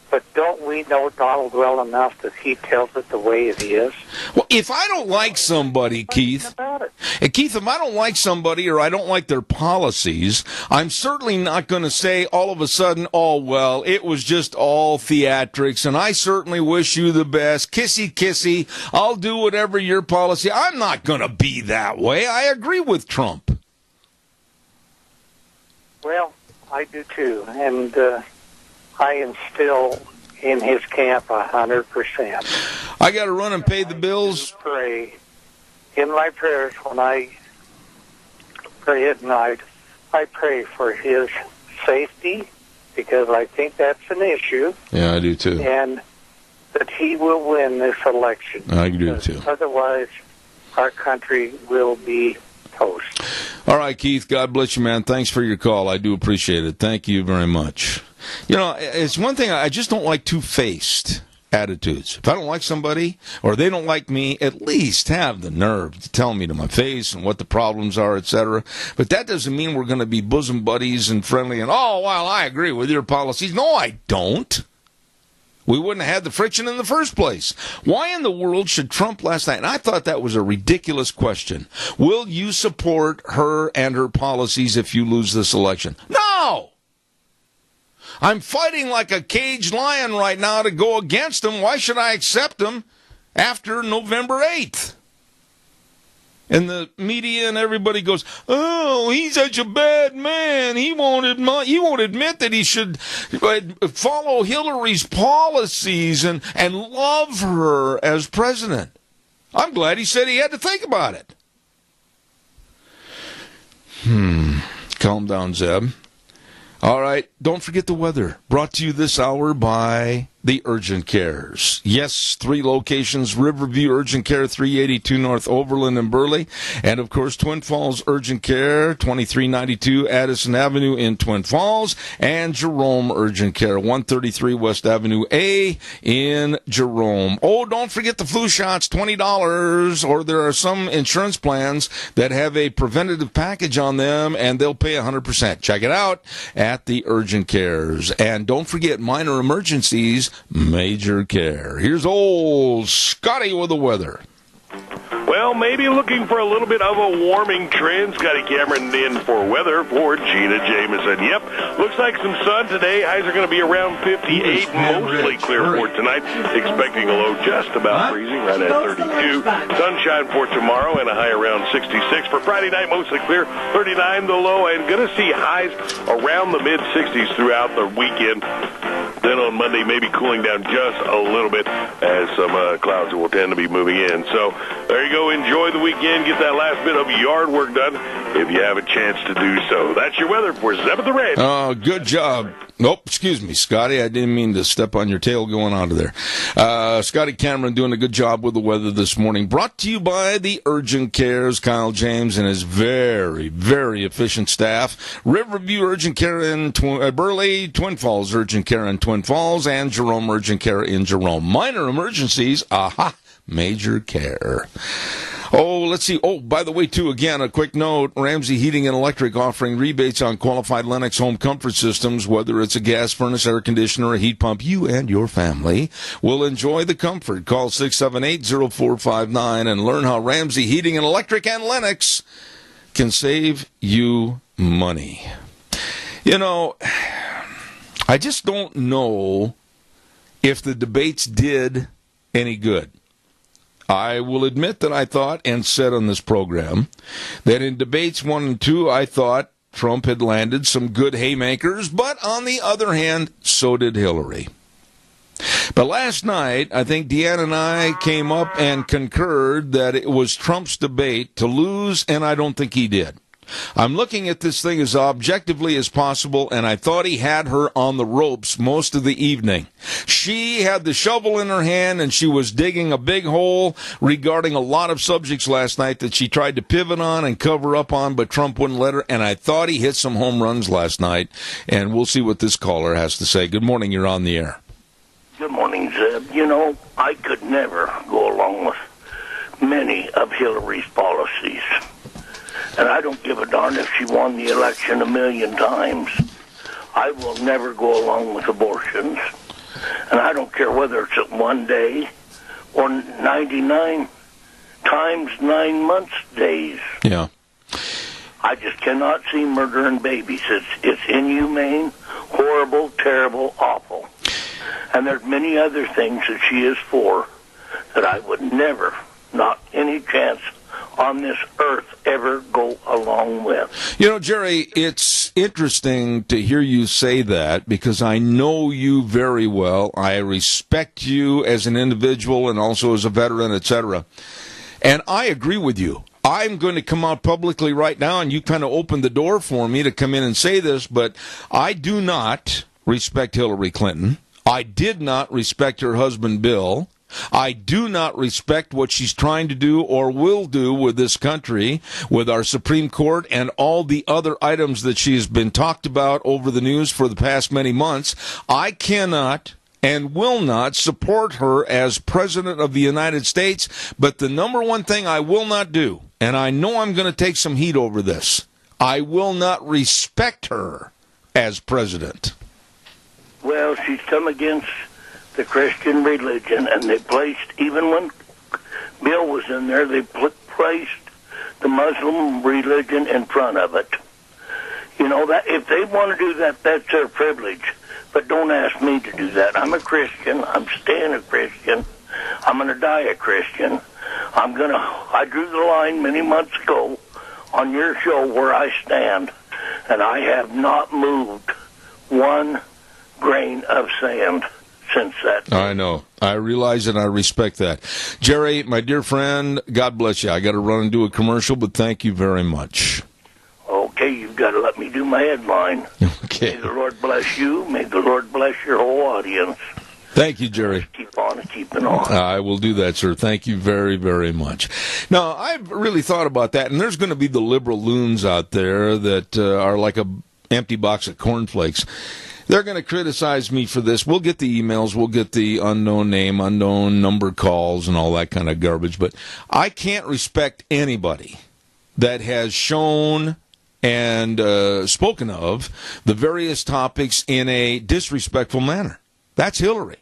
K: But don't we know Donald well enough that he tells it the way it is?
B: Well, if I don't like somebody, Keith, if I don't like somebody or I don't like their policies, I'm certainly not going to say all of a sudden, oh, well, it was just all theatrics, and I certainly wish you the best. Kissy, kissy, I'll do whatever your policy. I'm not going to be that way. I agree with Trump.
K: Well, I do too, and I am still in his camp 100%.
B: I got to run and pay the bills.
K: Pray in my prayers when I pray at night. I pray for his safety because I think that's an issue.
B: Yeah, I do too.
K: And that he will win this election.
B: I do too.
K: Otherwise, our country will be toast.
B: All right, Keith, God bless you, man. Thanks for your call. I do appreciate it. Thank you very much. It's one thing, I just don't like two-faced attitudes. If I don't like somebody or they don't like me, at least have the nerve to tell me to my face and what the problems are, etc. But that doesn't mean we're going to be bosom buddies and friendly and, oh, well, I agree with your policies. No, I don't. We wouldn't have had the friction in the first place. Why in the world should Trump last night? And I thought that was a ridiculous question. Will you support her and her policies if you lose this election? No! I'm fighting like a caged lion right now to go against him. Why should I accept him after November 8th? And the media and everybody goes, oh, he's such a bad man. He won't admit that he should follow Hillary's policies and love her as president. I'm glad he said he had to think about it. Calm down, Zeb. All right, don't forget the weather. Brought to you this hour by the Urgent Cares. Yes, 3 locations, Riverview Urgent Care, 382 North Overland and Burley. And, of course, Twin Falls Urgent Care, 2392 Addison Avenue in Twin Falls. And Jerome Urgent Care, 133 West Avenue A in Jerome. Oh, don't forget the flu shots, $20. Or there are some insurance plans that have a preventative package on them, and they'll pay 100%. Check it out at the Urgent Cares. And don't forget minor emergencies, major care. Here's old Scotty with the weather.
D: Well, maybe looking for a little bit of a warming trend. Scotty Cameron in for weather for Gina Jameson. Yep, looks like some sun today. Highs are going to be around 58, mostly clear for tonight. Expecting a low just about freezing, right at 32. Sunshine for tomorrow and a high around 66. For Friday night, mostly clear, 39 the low, and going to see highs around the mid-60s throughout the weekend. Then on Monday, maybe cooling down just a little bit as some clouds will tend to be moving in. So there you go. Enjoy the weekend. Get that last bit of yard work done if you have a chance to do so. That's your weather for Zeb at the Ranch.
B: Oh, good job. Nope, excuse me, Scotty. I didn't mean to step on your tail going onto there. Scotty Cameron doing a good job with the weather this morning. Brought to you by the Urgent Cares, Kyle James and his very, very efficient staff. Riverview Urgent Care in Burley, Twin Falls Urgent Care in Twin Falls, and Jerome Urgent Care in Jerome. Minor emergencies, major care. Oh, let's see. Oh, by the way, too, again, a quick note. Ramsey Heating and Electric offering rebates on qualified Lennox home comfort systems, whether it's a gas furnace, air conditioner, or a heat pump. You and your family will enjoy the comfort. Call 678-0459 and learn how Ramsey Heating and Electric and Lennox can save you money. I just don't know if the debates did any good. I will admit that I thought and said on this program that in debates 1 and 2, I thought Trump had landed some good haymakers, but on the other hand, so did Hillary. But last night, I think Deanna and I came up and concurred that it was Trump's debate to lose, and I don't think he did. I'm looking at this thing as objectively as possible, and I thought he had her on the ropes most of the evening. She had the shovel in her hand, and she was digging a big hole regarding a lot of subjects last night that she tried to pivot on and cover up on, but Trump wouldn't let her, and I thought he hit some home runs last night, and we'll see what this caller has to say. Good morning, you're on the air.
L: Good morning, Zeb. I could never go along with many of Hillary's policies. and I don't give a darn if she won the election 1,000,000 times. I will never go along with abortions, and I don't care whether it's at 1 day or 99 times 9 months days.
B: Yeah.
L: I just cannot see murdering babies. It's inhumane, horrible, terrible, awful. And there's many other things that she is for that I would never, not any chance on this earth, ever go along with.
B: You know, Jerry, it's interesting to hear you say that because I know you very well. I respect you as an individual and also as a veteran, etc. And I agree with you. I'm going to come out publicly right now, and you kind of opened the door for me to come in and say this, but I do not respect Hillary Clinton. I did not respect her husband, Bill. I do not respect what she's trying to do or will do with this country, with our Supreme Court and all the other items that she has been talked about over the news for the past many months. I cannot and will not support her as President of the United States, but the number one thing I will not do, and I know I'm going to take some heat over this, I will not respect her as President.
L: Well, she's come against the Christian religion, and they placed, even when Bill was in there, they placed the Muslim religion in front of it. You know, that if they want to do that, that's their privilege. But don't ask me to do that. I'm a Christian. I'm staying a Christian. I'm going to die a Christian. I drew the line many months ago on your show where I stand, and I have not moved one grain of sand since that day.
B: I know. I realize and I respect that. Jerry, my dear friend, God bless you. I got to run and do a commercial, but thank you very much.
L: Okay, you've got to let me do my headline.
B: Okay.
L: May the Lord bless you. May the Lord bless your whole audience.
B: Thank you, Jerry.
L: Keep on and keeping on.
B: I will do that, sir. Thank you very, very much. Now, I've really thought about that, and there's going to be the liberal loons out there that are like a empty box of cornflakes. They're going to criticize me for this. We'll get the emails. We'll get the unknown name, unknown number calls, and all that kind of garbage. But I can't respect anybody that has shown and spoken of the various topics in a disrespectful manner. That's Hillary.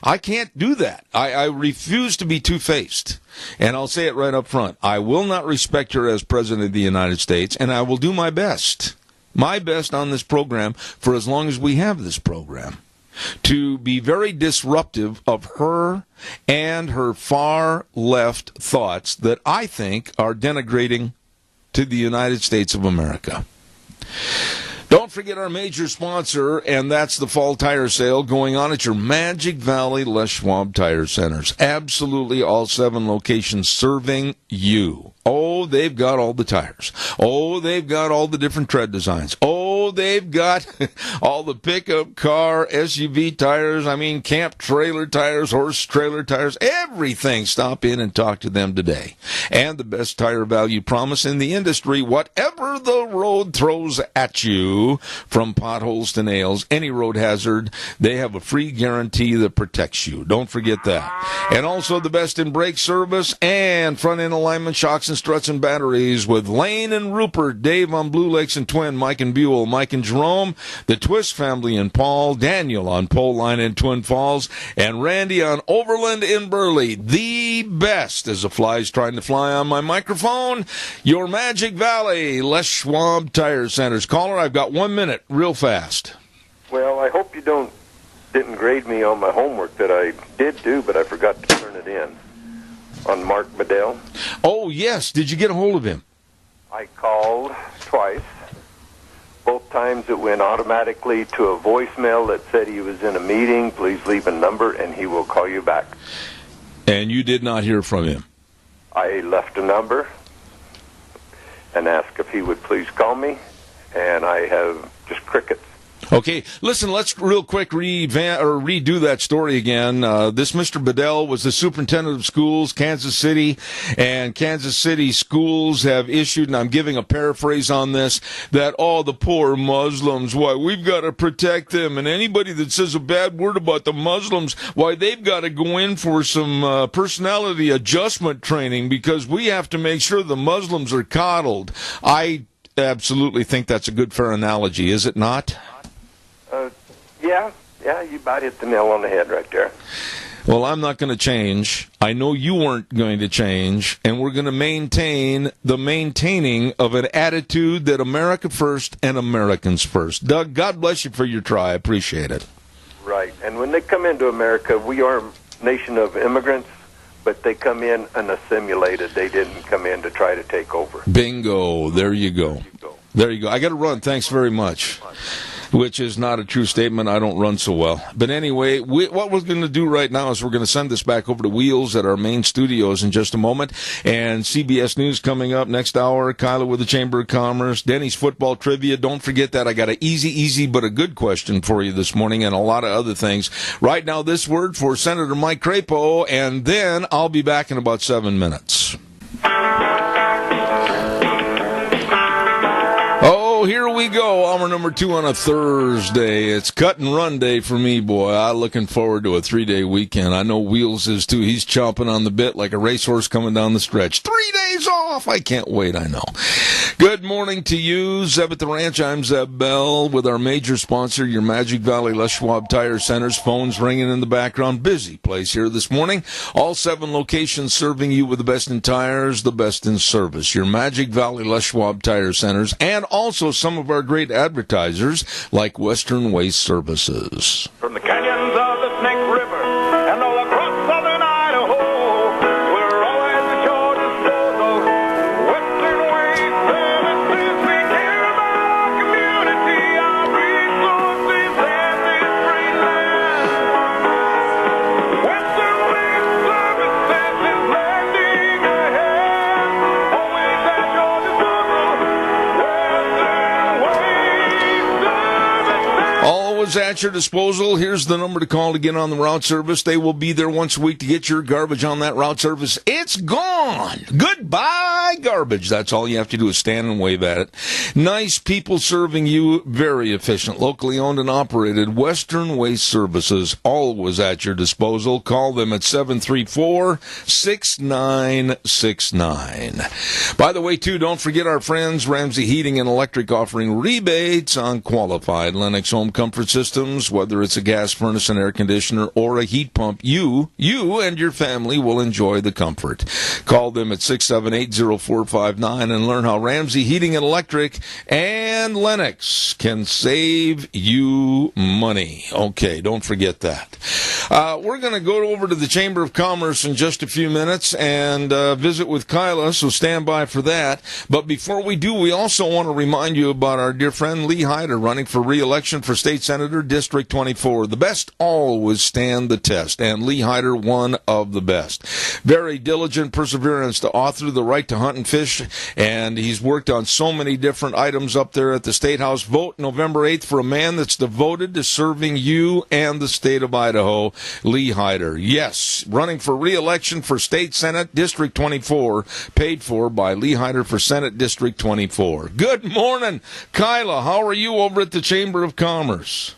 B: I can't do that. I refuse to be two-faced. And I'll say it right up front. I will not respect her as President of the United States, and I will do my best on this program for as long as we have this program, to be very disruptive of her and her far-left thoughts that I think are denigrating to the United States of America. Don't forget our major sponsor, and that's the fall tire sale going on at your Magic Valley Les Schwab Tire Centers. Absolutely all 7 locations serving you. Oh, they've got all the tires. Oh, they've got all the different tread designs. Oh, they've got all the pickup car, SUV tires. I mean, camp trailer tires, horse trailer tires, everything. Stop in and talk to them today. And the best tire value promise in the industry, whatever the road throws at you, from potholes to nails, any road hazard, they have a free guarantee that protects you. Don't forget that. And also the best in brake service and front-end alignment, shocks and struts and batteries with Lane and Rupert, Dave on Blue Lakes and Twin, Mike and Buell, Mike and Jerome, the Twist family and Paul, Daniel on Pole Line in Twin Falls, and Randy on Overland in Burley. The best, as a fly's trying to fly on my microphone, your Magic Valley Les Schwab Tire Centers. Caller, I've got 1 minute, real fast.
C: Well, I hope you didn't grade me on my homework that I did do, but I forgot to turn it in. On Mark Bedell.
B: Oh, yes. Did you get a hold of him?
C: I called twice. Both times it went automatically to a voicemail that said he was in a meeting. Please leave a number and he will call you back.
B: And you did not hear from him?
C: I left a number and asked if he would please call me, and I have just crickets
B: Okay, listen, let's real quick redo that story again. This Mr. Bedell was the superintendent of schools, Kansas City, and Kansas City schools have issued, and I'm giving a paraphrase on this, that, the poor Muslims, why, we've got to protect them, and anybody that says a bad word about the Muslims, why, they've got to go in for some personality adjustment training because we have to make sure the Muslims are coddled. I absolutely think that's a good, fair analogy, is it not?
C: Yeah, you about hit the nail on the head right there.
B: Well, I'm not going to change. I know you weren't going to change, and we're going to maintain the maintaining of an attitude that America first and Americans first. Doug, God bless you for your try. I appreciate it.
C: Right, and when they come into America, we are a nation of immigrants, but they come in unassimilated. They didn't come in to try to take over.
B: Bingo. There you go. There you go. I got to run. Thanks very much. Which is not a true statement. I don't run so well. But anyway, what we're going to do right now is we're going to send this back over to Wheels at our main studios in just a moment. And CBS News coming up next hour. Kyla with the Chamber of Commerce. Denny's football trivia. Don't forget that. I got an easy but a good question for you this morning and a lot of other things. Right now, this word for Senator Mike Crapo, and then I'll be back in about 7 minutes. Here we go, hour number 2 on a Thursday. It's cut and run day for me, boy. I'm looking forward to a 3-day weekend. I know Wheels is too. He's chomping on the bit like a racehorse coming down the stretch. 3 days off. I can't wait, I know. Good morning to you, Zeb at the Ranch. I'm Zeb Bell with our major sponsor, your Magic Valley Les Schwab Tire Centers. Phones ringing in the background. Busy place here this morning. All 7 locations serving you with the best in tires, the best in service. Your Magic Valley Les Schwab Tire Centers, and also some of our great advertisers like Western Waste Services.
M: From the canyons of the Snake River and all across southern Idaho, we're always at your disposal. Western Waste Services, we care about our community, our resources, and this great land. Western Waste Services is lending a hand, always at your disposal.
B: Always at your disposal. Here's the number to call to get on the route service. They will be there once a week to get your garbage on that route service. It's gone. Goodbye, garbage. That's all you have to do is stand and wave at it. Nice people serving you, very efficient, locally owned and operated. Western Waste Services, always at your disposal. Call them at 734-6969. By the way, too, don't forget our friends Ramsey Heating and Electric offering rebates on qualified Lennox home comfort systems, whether it's a gas furnace, an air conditioner, or a heat pump. You and your family will enjoy the comfort. Call them at 678-0459 and learn how Ramsey Heating and Electric and Lennox can save you money. Okay, don't forget that. We're going to go over to the Chamber of Commerce in just a few minutes and visit with Kyla, so stand by for that. But before we do, we also want to remind you about our dear friend Lee Hyder running for re-election for State Senator, District 24. The best always stand the test, and Lee Hyder, one of the best. Very diligent perseverance to author The Right to Hunt and Fish, and he's worked on so many different items up there at the State House. Vote November 8th for a man that's devoted to serving you and the state of Idaho, Lee Hyder. Yes, running for re-election for State Senate, District 24, paid for by Lee Hyder for Senate District 24. Good morning, Kyla. How are you over at the Chamber of Commerce?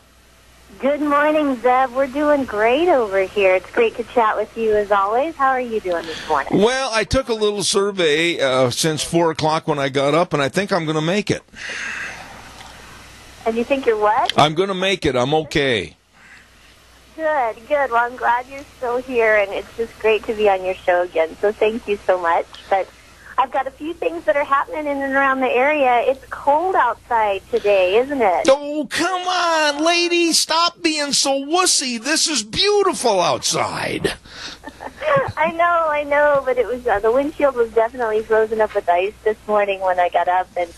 N: Good morning, Zeb. We're doing great over here. It's great to chat with you as always. How are you doing this morning?
B: Well, I took a little survey since 4 o'clock when I got up, and I think I'm going to make it.
N: And you think you're what?
B: I'm going to make it. I'm okay.
N: Good. Well, I'm glad you're still here, and it's just great to be on your show again. So thank you so much. But I've got a few things that are happening in and around the area. It's cold outside today, isn't it?
B: Oh, come on, lady. Stop being so wussy. This is beautiful outside.
N: I know, but it was the windshield was definitely frozen up with ice this morning when I got up, and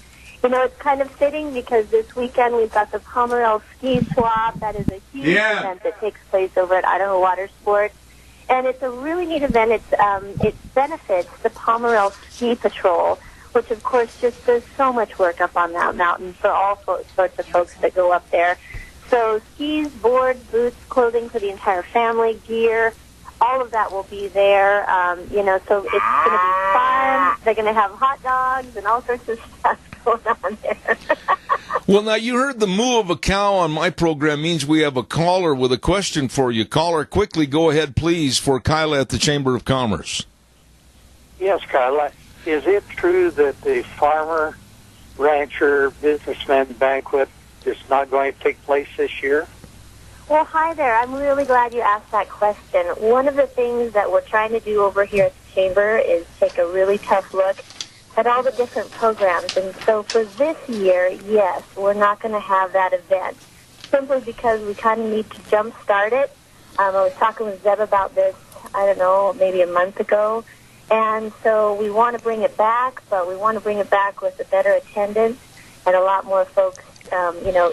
N: you know, it's kind of fitting because this weekend we've got the Pomerel Ski Swap. That is a huge event that takes place over at Idaho Water Sports. And it's a really neat event. It benefits the Pomerel Ski Patrol, which, of course, just does so much work up on that mountain for all sorts of folks that go up there. So skis, boards, boots, clothing for the entire family, gear, all of that will be there. So it's going to be fun. They're going to have hot dogs and all sorts of stuff going on there.
B: Well, now, you heard the moo of a cow on my program means we have a caller with a question for you. Caller, quickly, go ahead, please, for Kyla at the Chamber of Commerce.
K: Yes, Kyla. Is it true that the farmer, rancher, businessman banquet is not going to take place this year?
N: Well, hi there. I'm really glad you asked that question. One of the things that we're trying to do over here at the Chamber is take a really tough look at all the different programs. And so for this year, yes, we're not going to have that event, simply because we kind of need to jumpstart it. I was talking with Zeb about this, I don't know, maybe a month ago. And so we want to bring it back, but we want to bring it back with a better attendance and a lot more folks,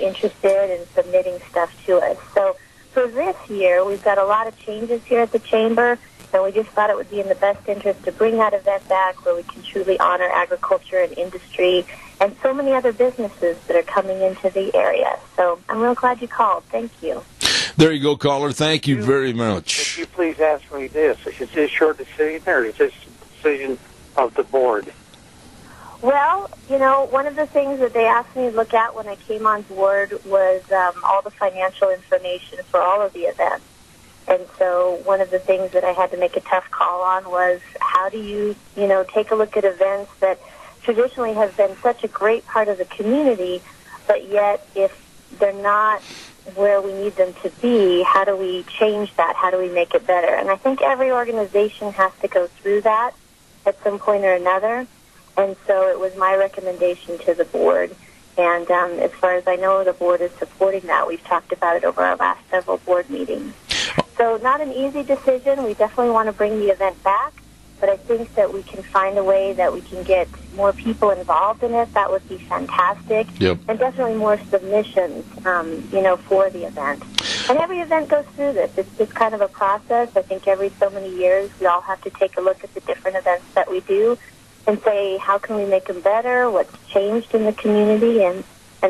N: interested in submitting stuff to us. So for this year, we've got a lot of changes here at the Chamber, and we just thought it would be in the best interest to bring that event back where we can truly honor agriculture and industry and so many other businesses that are coming into the area. So I'm real glad you called. Thank you.
B: There you go, caller. Thank you very much.
K: Could you please answer me this? Is this your decision or is this the decision of the board?
N: Well, one of the things that they asked me to look at when I came on board was all the financial information for all of the events. And so one of the things that I had to make a tough call on was how do you, take a look at events that traditionally have been such a great part of the community, but yet if they're not where we need them to be, how do we change that? How do we make it better? And I think every organization has to go through that at some point or another. And so it was my recommendation to the board. And as far as I know, the board is supporting that. We've talked about it over our last several board meetings. So not an easy decision. We definitely want to bring the event back. But I think that we can find a way that we can get more people involved in it. That would be fantastic.
B: Yep.
N: And definitely more submissions, for the event. And every event goes through this. It's just kind of a process. I think every so many years we all have to take a look at the different events that we do and say, how can we make them better? What's changed in the community? And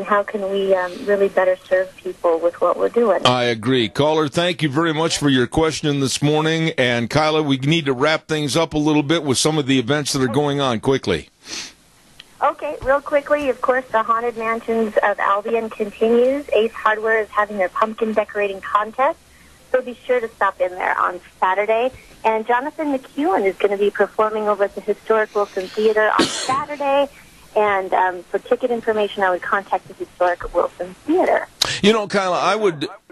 N: how can we really better serve people with what we're doing?
B: I agree. Caller, thank you very much for your question this morning. And, Kyla, we need to wrap things up a little bit with some of the events that are going on quickly.
N: Okay, real quickly, of course, the Haunted Mansions of Albion continues. Ace Hardware is having their pumpkin decorating contest, so be sure to stop in there on Saturday. And Jonathan McEwen is going to be performing over at the Historic Wilson Theater on Saturday. And for ticket information, I would contact the Historic Wilson Theater.
B: Kyla,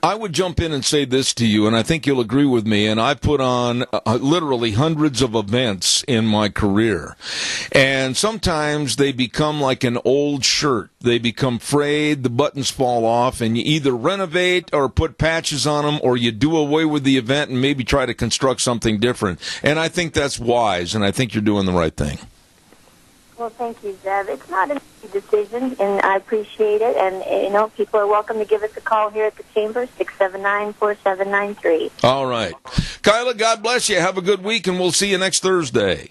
B: I would jump in and say this to you, and I think you'll agree with me, and I put on literally hundreds of events in my career. And sometimes they become like an old shirt. They become frayed, the buttons fall off, and you either renovate or put patches on them, or you do away with the event and maybe try to construct something different. And I think that's wise, and I think you're doing the right thing.
N: Well, thank you, Zev. It's not an easy decision, and I appreciate it. And, people are welcome to give us a call here at the Chamber, 679-4793.
B: All right. Kyla, God bless you. Have a good week, and we'll see you next Thursday.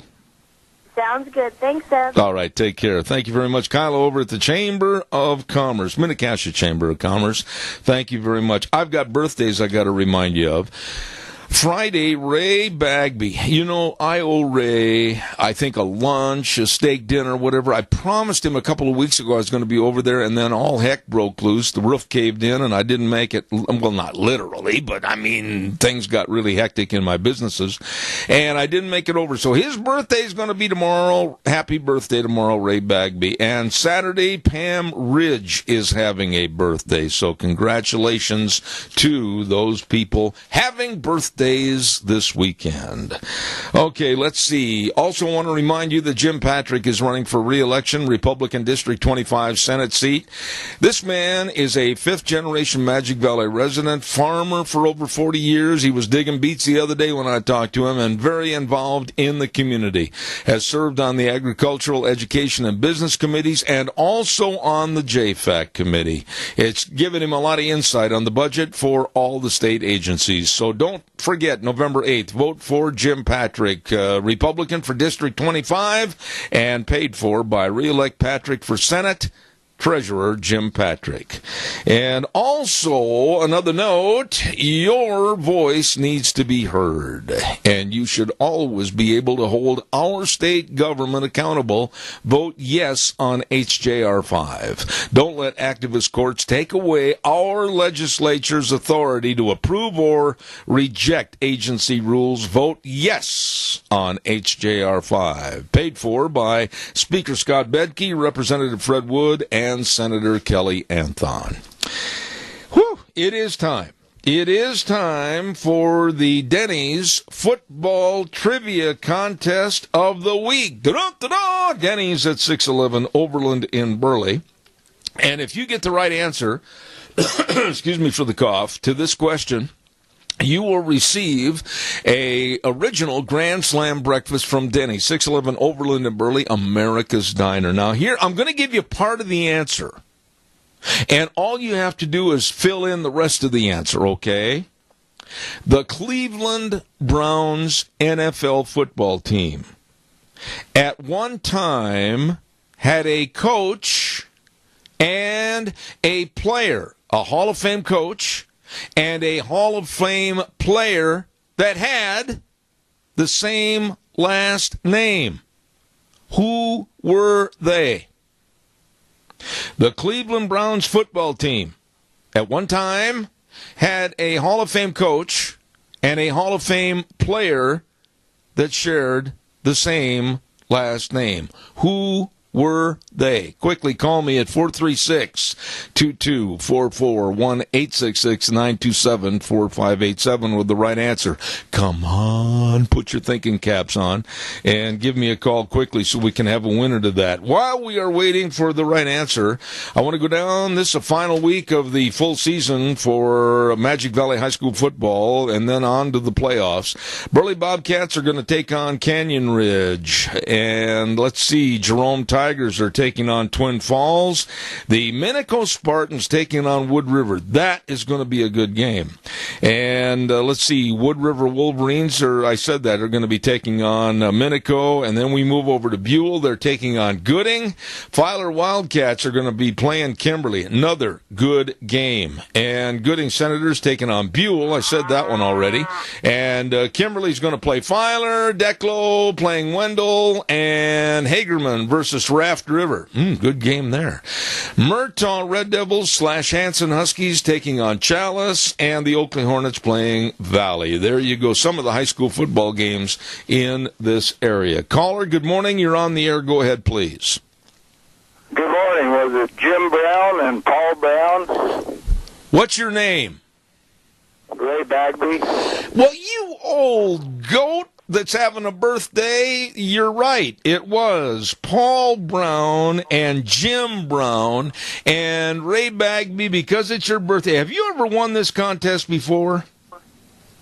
N: Sounds good. Thanks, Zev.
B: All right. Take care. Thank you very much. Kyla over at the Chamber of Commerce, Mini-Cassia Chamber of Commerce. Thank you very much. I've got birthdays I got to remind you of. Friday, Ray Bagby. I owe Ray, I think, a lunch, a steak dinner, whatever. I promised him a couple of weeks ago I was going to be over there, and then all heck broke loose. The roof caved in, and I didn't make it. Well, not literally, but, things got really hectic in my businesses, and I didn't make it over. So his birthday is going to be tomorrow. Happy birthday tomorrow, Ray Bagby. And Saturday, Pam Ridge is having a birthday. So congratulations to those people having birthdays this weekend. Okay, let's see. Also want to remind you that Jim Patrick is running for re-election, Republican District 25 Senate seat. This man is a fifth-generation Magic Valley resident, farmer for over 40 years. He was digging beets the other day when I talked to him, and very involved in the community. Has served on the Agricultural, Education, and Business Committees, and also on the JFAC Committee. It's given him a lot of insight on the budget for all the state agencies. So don't forget, November 8th, vote for Jim Patrick, Republican for District 25, and paid for by Re-elect Patrick for Senate Treasurer Jim Patrick. And also, another note, your voice needs to be heard. And you should always be able to hold our state government accountable. Vote yes on HJR 5. Don't let activist courts take away our legislature's authority to approve or reject agency rules. Vote yes on HJR 5. Paid for by Speaker Scott Bedke, Representative Fred Wood, and Senator Kelly Anthon. Whew, it is time. It is time for the Denny's Football Trivia Contest of the Week. Da-da-da-da! Denny's at 611 Overland in Burley. And if you get the right answer, excuse me for the cough, to this question, you will receive a original Grand Slam breakfast from Denny's, 611 Overland in Burley, America's Diner. Now, here, I'm going to give you part of the answer, and all you have to do is fill in the rest of the answer, okay? The Cleveland Browns NFL football team at one time had a coach and a player, a Hall of Fame coach, and a Hall of Fame player that had the same last name. Who were they? The Cleveland Browns football team at one time had a Hall of Fame coach and a Hall of Fame player that shared the same last name. Who were they? Quickly call me at 436-2244, 1-866-927-4587 with the right answer. Come on, put your thinking caps on and give me a call quickly so we can have a winner to that. While we are waiting for the right answer, I want to go down. This is the final week of the full season for Magic Valley High School football and then on to the playoffs. Burley Bobcats are going to take on Canyon Ridge. And let's see, Jerome Tigers are taking on Twin Falls. The Minico Spartans taking on Wood River. That is going to be a good game. And let's see, Wood River Wolverines, are going to be taking on Minico. And then we move over to Buell. They're taking on Gooding. Filer Wildcats are going to be playing Kimberly. Another good game. And Gooding Senators taking on Buell. I said that one already. And Kimberly's going to play Filer. Declo playing Wendell. And Hagerman versus Raft River. Good game there. Murtaugh Red Devils / Hanson Huskies taking on Chalice, and the Oakley Hornets playing Valley. There you go. Some of the high school football games in this area. Caller, good morning. You're on the air. Go ahead, please.
K: Good morning. Was it Jim Brown and Paul Brown?
B: What's your name?
K: Ray Bagby.
B: Well, you old goat that's having a birthday, you're right. It was Paul Brown and Jim Brown and Ray Bagby, because it's your birthday. Have you ever won this contest before?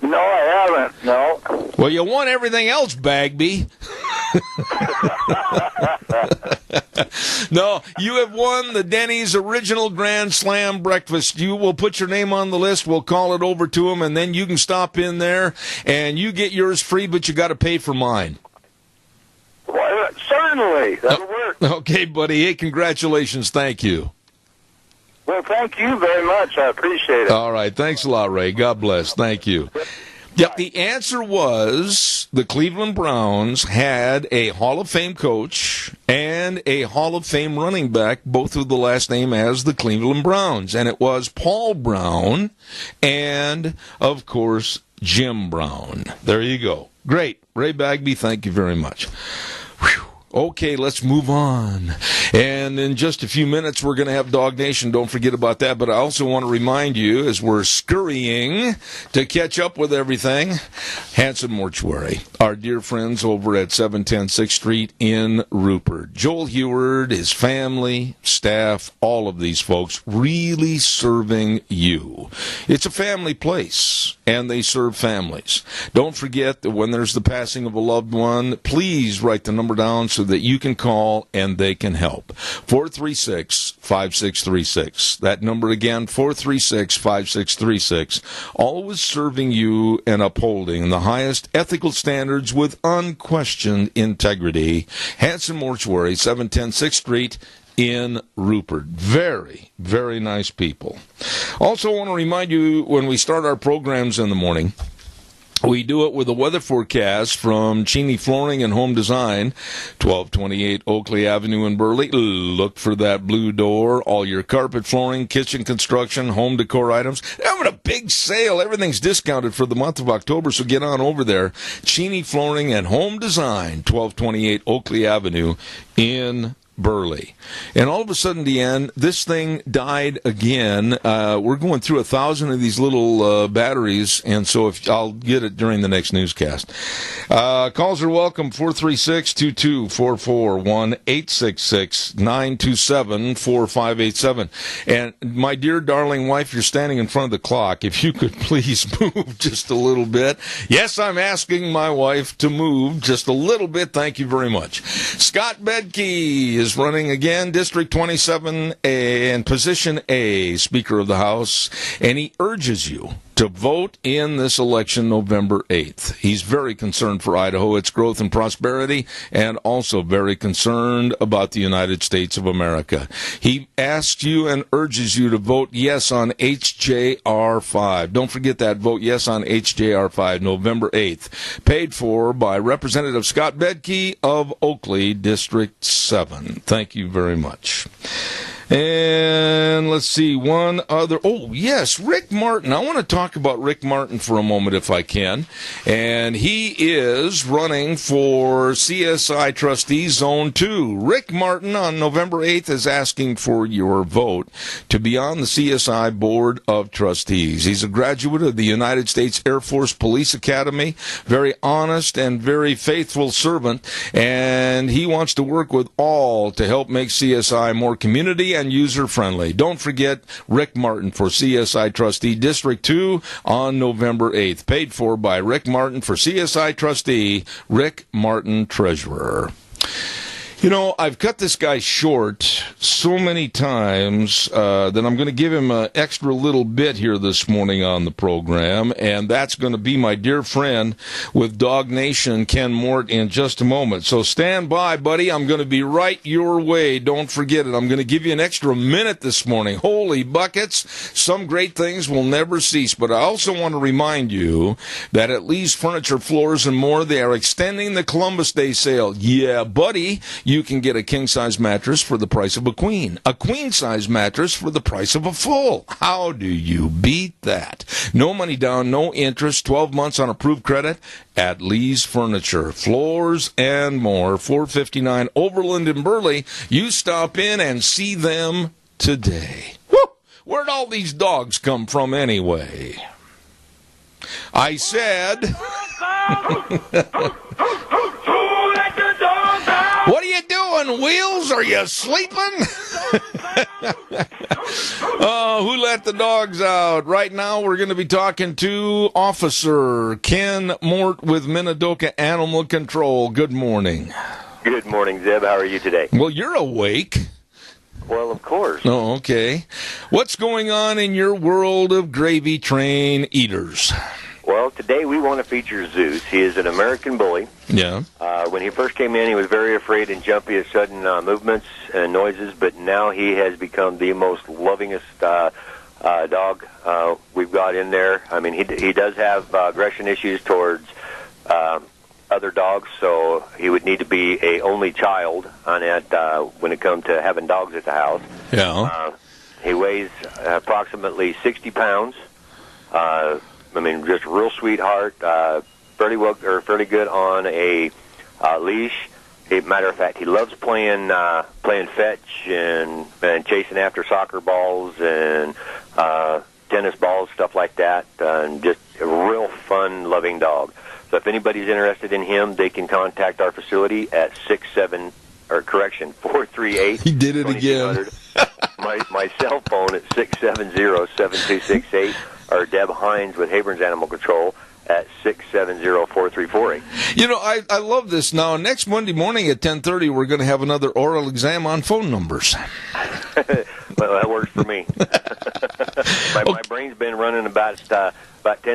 K: No, I haven't. No.
B: Well, you won everything else, Bagby. No, you have won the Denny's Original Grand Slam Breakfast. You will put your name on the list. We'll call it over to them, and then you can stop in there, and you get yours free, but you got to pay for mine.
K: Well, certainly. That'll work.
B: Okay, buddy. Hey, congratulations. Thank you.
K: Well, thank you very much. I appreciate it.
B: All right. Thanks a lot, Ray. God bless. Thank you. Yep, the answer was the Cleveland Browns had a Hall of Fame coach and a Hall of Fame running back, both with the last name as the Cleveland Browns. And it was Paul Brown and, of course, Jim Brown. There you go. Great. Ray Bagby, thank you very much. Whew. Okay, let's move on. And in just a few minutes, we're going to have Dog Nation. Don't forget about that. But I also want to remind you, as we're scurrying to catch up with everything, Hanson Mortuary, our dear friends over at 710 6th Street in Rupert. Joel Heward, his family, staff, all of these folks really serving you. It's a family place, and they serve families. Don't forget that when there's the passing of a loved one, please write the number down so that you can call and they can help. 436-5636. That number again, 436-5636. Always serving you and upholding the highest ethical standards with unquestioned integrity. Hanson Mortuary, 710 6th Street in Rupert. Very, very nice people. Also want to remind you, when we start our programs in the morning, we do it with a weather forecast from Cheney Flooring and Home Design, 1228 Oakley Avenue in Burley. Look for that blue door. All your carpet, flooring, kitchen construction, home decor items. They're having a big sale. Everything's discounted for the month of October, so get on over there. Cheney Flooring and Home Design, 1228 Oakley Avenue in Burley. And all of a sudden, Deanne, this thing died again. We're going through 1,000 of these little batteries, and so if I'll get it during the next newscast. Calls are welcome, 436-2244, 1-866-927-4587. And my dear darling wife, you're standing in front of the clock. If you could please move just a little bit. Yes, I'm asking my wife to move just a little bit. Thank you very much. Scott Bedke is running again, District 27 and Position A, Speaker of the House, and he urges you to vote in this election November 8th. He's very concerned for Idaho, its growth and prosperity, and also very concerned about the United States of America. He asks you and urges you to vote yes on HJR 5. Don't forget that. Vote yes on HJR 5, November 8th. Paid for by Representative Scott Bedke of Oakley, District 7. Thank you very much. And let's see, one other. Oh, yes, Rick Martin. I want to talk about Rick Martin for a moment if I can. And he is running for CSI Trustee Zone 2. Rick Martin on November 8th is asking for your vote to be on the CSI Board of Trustees. He's a graduate of the United States Air Force Police Academy, very honest and very faithful servant, and he wants to work with all to help make CSI more community and user-friendly. Don't forget Rick Martin for CSI Trustee District 2 on November 8th. Paid for by Rick Martin for CSI Trustee, Rick Martin Treasurer. You know, I've cut this guy short so many times that I'm going to give him an extra little bit here this morning on the program, and that's going to be my dear friend with Dog Nation, Ken Mort, in just a moment. So stand by, buddy. I'm going to be right your way. Don't forget it. I'm going to give you an extra minute this morning. Holy buckets. Some great things will never cease, but I also want to remind you that at Lee's Furniture, Floors, and More, they are extending the Columbus Day sale. Yeah, buddy. You can get a king-size mattress for the price of a queen-size mattress for the price of a full. How do you beat that? No money down, no interest, 12 months on approved credit at Lee's Furniture, Floors, and More, 459 Overland in Burley. You stop in and see them today. Woo! Where'd all these dogs come from anyway? I said... What are you doing, Wheels? Are you sleeping? Oh, who let the dogs out? Right now, we're going to be talking to Officer Ken Mort with Minidoka Animal Control. Good morning.
O: Good morning, Zeb. How are you today?
B: Well, you're awake.
O: Well, of course.
B: Oh, okay. What's going on in your world of gravy train eaters?
O: Well, today we want to feature Zeus. He is an American bully.
B: Yeah.
O: When he first came in, he was very afraid and jumpy at sudden movements and noises, but now he has become the most lovingest dog we've got in there. I mean, he does have aggression issues towards other dogs, so he would need to be a only child on it when it comes to having dogs at the house.
B: Yeah.
O: He weighs approximately 60 pounds. I mean, just a real sweetheart. Fairly good on a leash. Matter of fact, he loves playing fetch and chasing after soccer balls and tennis balls, stuff like that. And just a real fun, loving dog. So if anybody's interested in him, they can contact our facility at 438.
B: He did it again.
O: my cell phone at 670-7268. Or Deb Hines with Haberns Animal Control at 670-4348.
B: You know, I love this. Now, next Monday morning at 10:30, we're going to have another oral exam on phone numbers.
O: Well, that works for me. My brain's been running about 10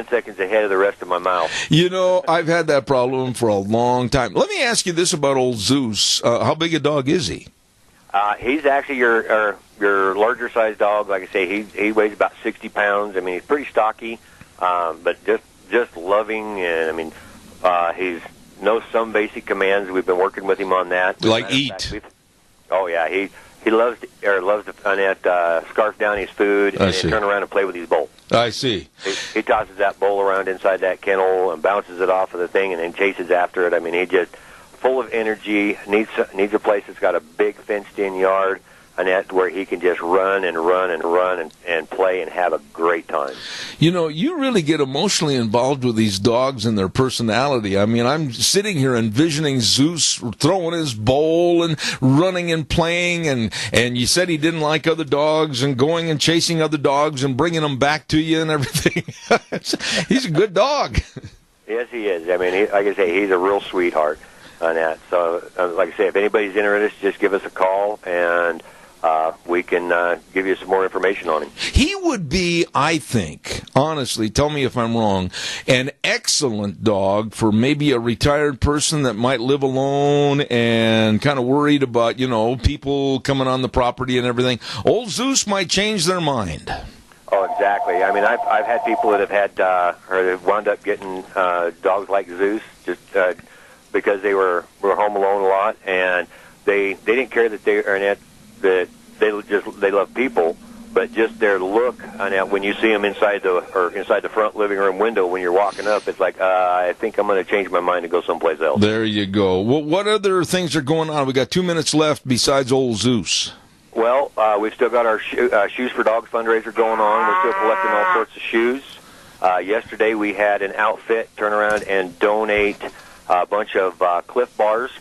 O: seconds ahead of the rest of my mouth.
B: You know, I've had that problem for a long time. Let me ask you this about old Zeus. How big a dog is he?
O: He's actually your larger size dog. Like I say, he weighs about 60 pounds. I mean, he's pretty stocky, but just loving, and I mean, he's knows some basic commands. We've been working with him on that.
B: Like eat.
O: Oh yeah, he loves to scarf down his food and then turn around and play with his bowl.
B: I see.
O: He tosses that bowl around inside that kennel and bounces it off of the thing and then chases after it. I mean, he just full of energy. Needs a place that's got a big fenced-in yard, and that's where he can just run and play and have a great time.
B: You know, you really get emotionally involved with these dogs and their personality. I mean, I'm sitting here envisioning Zeus throwing his bowl and running and playing, and you said he didn't like other dogs and going and chasing other dogs and bringing them back to you and everything. He's a good dog.
O: Yes, he is. I mean, like I say, he's a real sweetheart on that. So, like I say, if anybody's interested, just give us a call, and we can give you some more information on him.
B: He would be, I think, honestly, tell me if I'm wrong, an excellent dog for maybe a retired person that might live alone and kind of worried about, people coming on the property and everything. Old Zeus might change their mind.
O: Oh, exactly. I mean, I've had people that have had or have wound up getting dogs like Zeus just because they were home alone a lot, and they didn't care that they love people, but just their look on that when you see them inside the front living room window when you're walking up, it's like I think I'm going to change my mind and go someplace else.
B: There you go. Well, what other things are going on? We got 2 minutes left besides old Zeus.
O: Well, we've still got our Shoes for Dogs fundraiser going on. We're still collecting all sorts of shoes. Yesterday we had an outfit turn around and donate a bunch of Cliff bars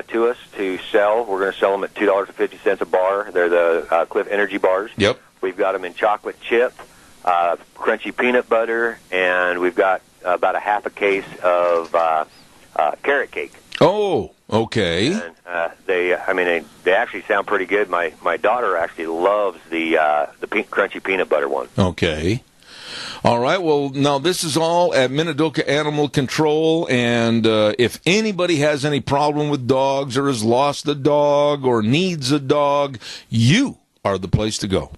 O: to us to sell. We're going to sell them at $2.50 a bar. They're the Cliff Energy bars.
B: Yep.
O: We've got them in chocolate chip, crunchy peanut butter, and we've got about a half a case of carrot cake.
B: Oh, okay.
O: And they actually sound pretty good. My daughter actually loves the crunchy peanut butter one.
B: Okay. All right, well, now this is all at Minidoka Animal Control, and if anybody has any problem with dogs or has lost a dog or needs a dog, you are the place to go.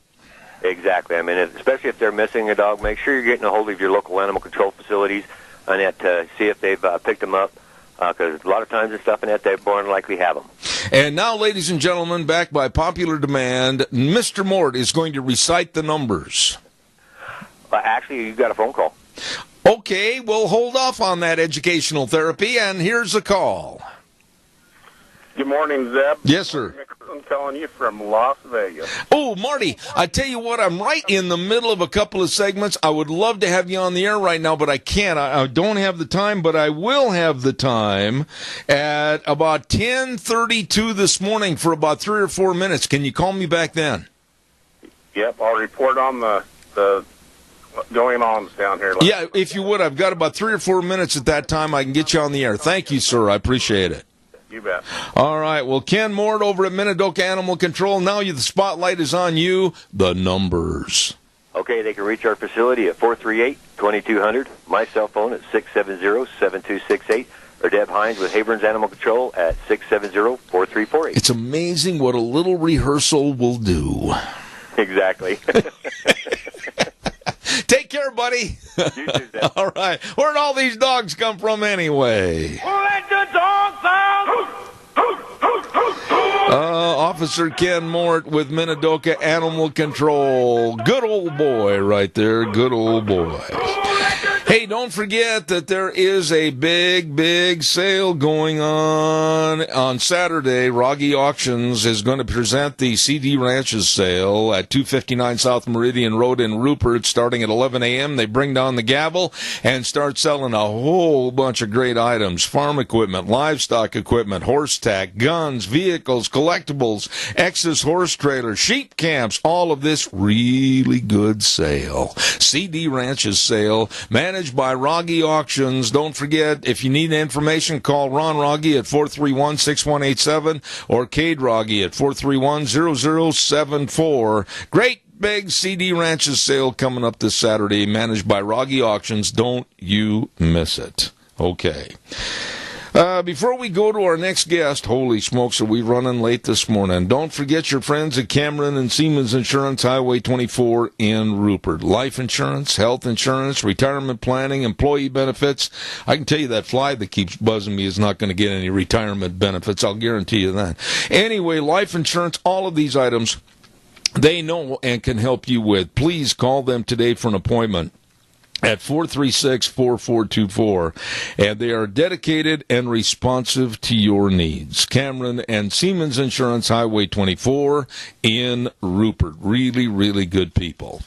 O: Exactly. I mean, especially if they're missing a dog, make sure you're getting a hold of your local animal control facilities and to see if they've picked them up, because a lot of times and stuff in that, they more than likely have them.
B: And now, ladies and gentlemen, back by popular demand, Mr. Mort is going to recite the numbers.
O: Actually, you got a phone call.
B: Okay, we'll hold off on that educational therapy, and here's a call.
P: Good morning, Zeb.
B: Yes, sir.
P: I'm calling you from Las Vegas.
B: Oh, Marty, I tell you what, I'm right in the middle of a couple of segments. I would love to have you on the air right now, but I can't. I don't have the time, but I will have the time at about 10:32 this morning for about 3 or 4 minutes. Can you call me back then?
P: Yep, I'll report on the going on down here.
B: Yeah, if you would. I've got about 3 or 4 minutes at that time. I can get you on the air. Thank you, sir. I appreciate it.
P: You bet.
B: All right. Well, Ken Mort over at Minidoka Animal Control. Now the spotlight is on you. The numbers.
O: Okay, they can reach our facility at 438-2200. My cell phone at 670-7268. Or Deb Hines with Haberns Animal Control at 670-4348.
B: It's amazing what a little rehearsal will do.
O: Exactly.
B: Take care, buddy.
O: You too, Deb.
B: All right. Where'd all these dogs come from anyway?
M: Let the dogs out!
B: Officer Ken Mort with Minidoka Animal Control. Good old boy right there. Good old boy. Hey, don't forget that there is a big sale going on Saturday. Rogge Auctions is going to present the CD Ranches sale at 259 South Meridian Road in Rupert starting at 11 a.m. They bring down the gavel and start selling a whole bunch of great items. Farm equipment, livestock equipment, horse tack, guns, vehicles, collectibles, X's horse trailers, sheep camps, all of this really good sale. CD Ranches sale, managed by Rogge Auctions. Don't forget, if you need information, call Ron Rogge at 431-6187 or Cade Rogge at 431-0074. Great big CD Ranches sale coming up this Saturday, managed by Rogge Auctions. Don't you miss it. Okay. Before we go to our next guest, holy smokes, are we running late this morning? Don't forget your friends at Cameron and Siemens Insurance, Highway 24 in Rupert. Life insurance, health insurance, retirement planning, employee benefits. I can tell you that fly that keeps buzzing me is not going to get any retirement benefits. I'll guarantee you that. Anyway, life insurance, all of these items, they know and can help you with. Please call them today for an appointment at 436-4424, and they are dedicated and responsive to your needs. Cameron and Siemens Insurance, Highway 24 in Rupert. Really, really good people.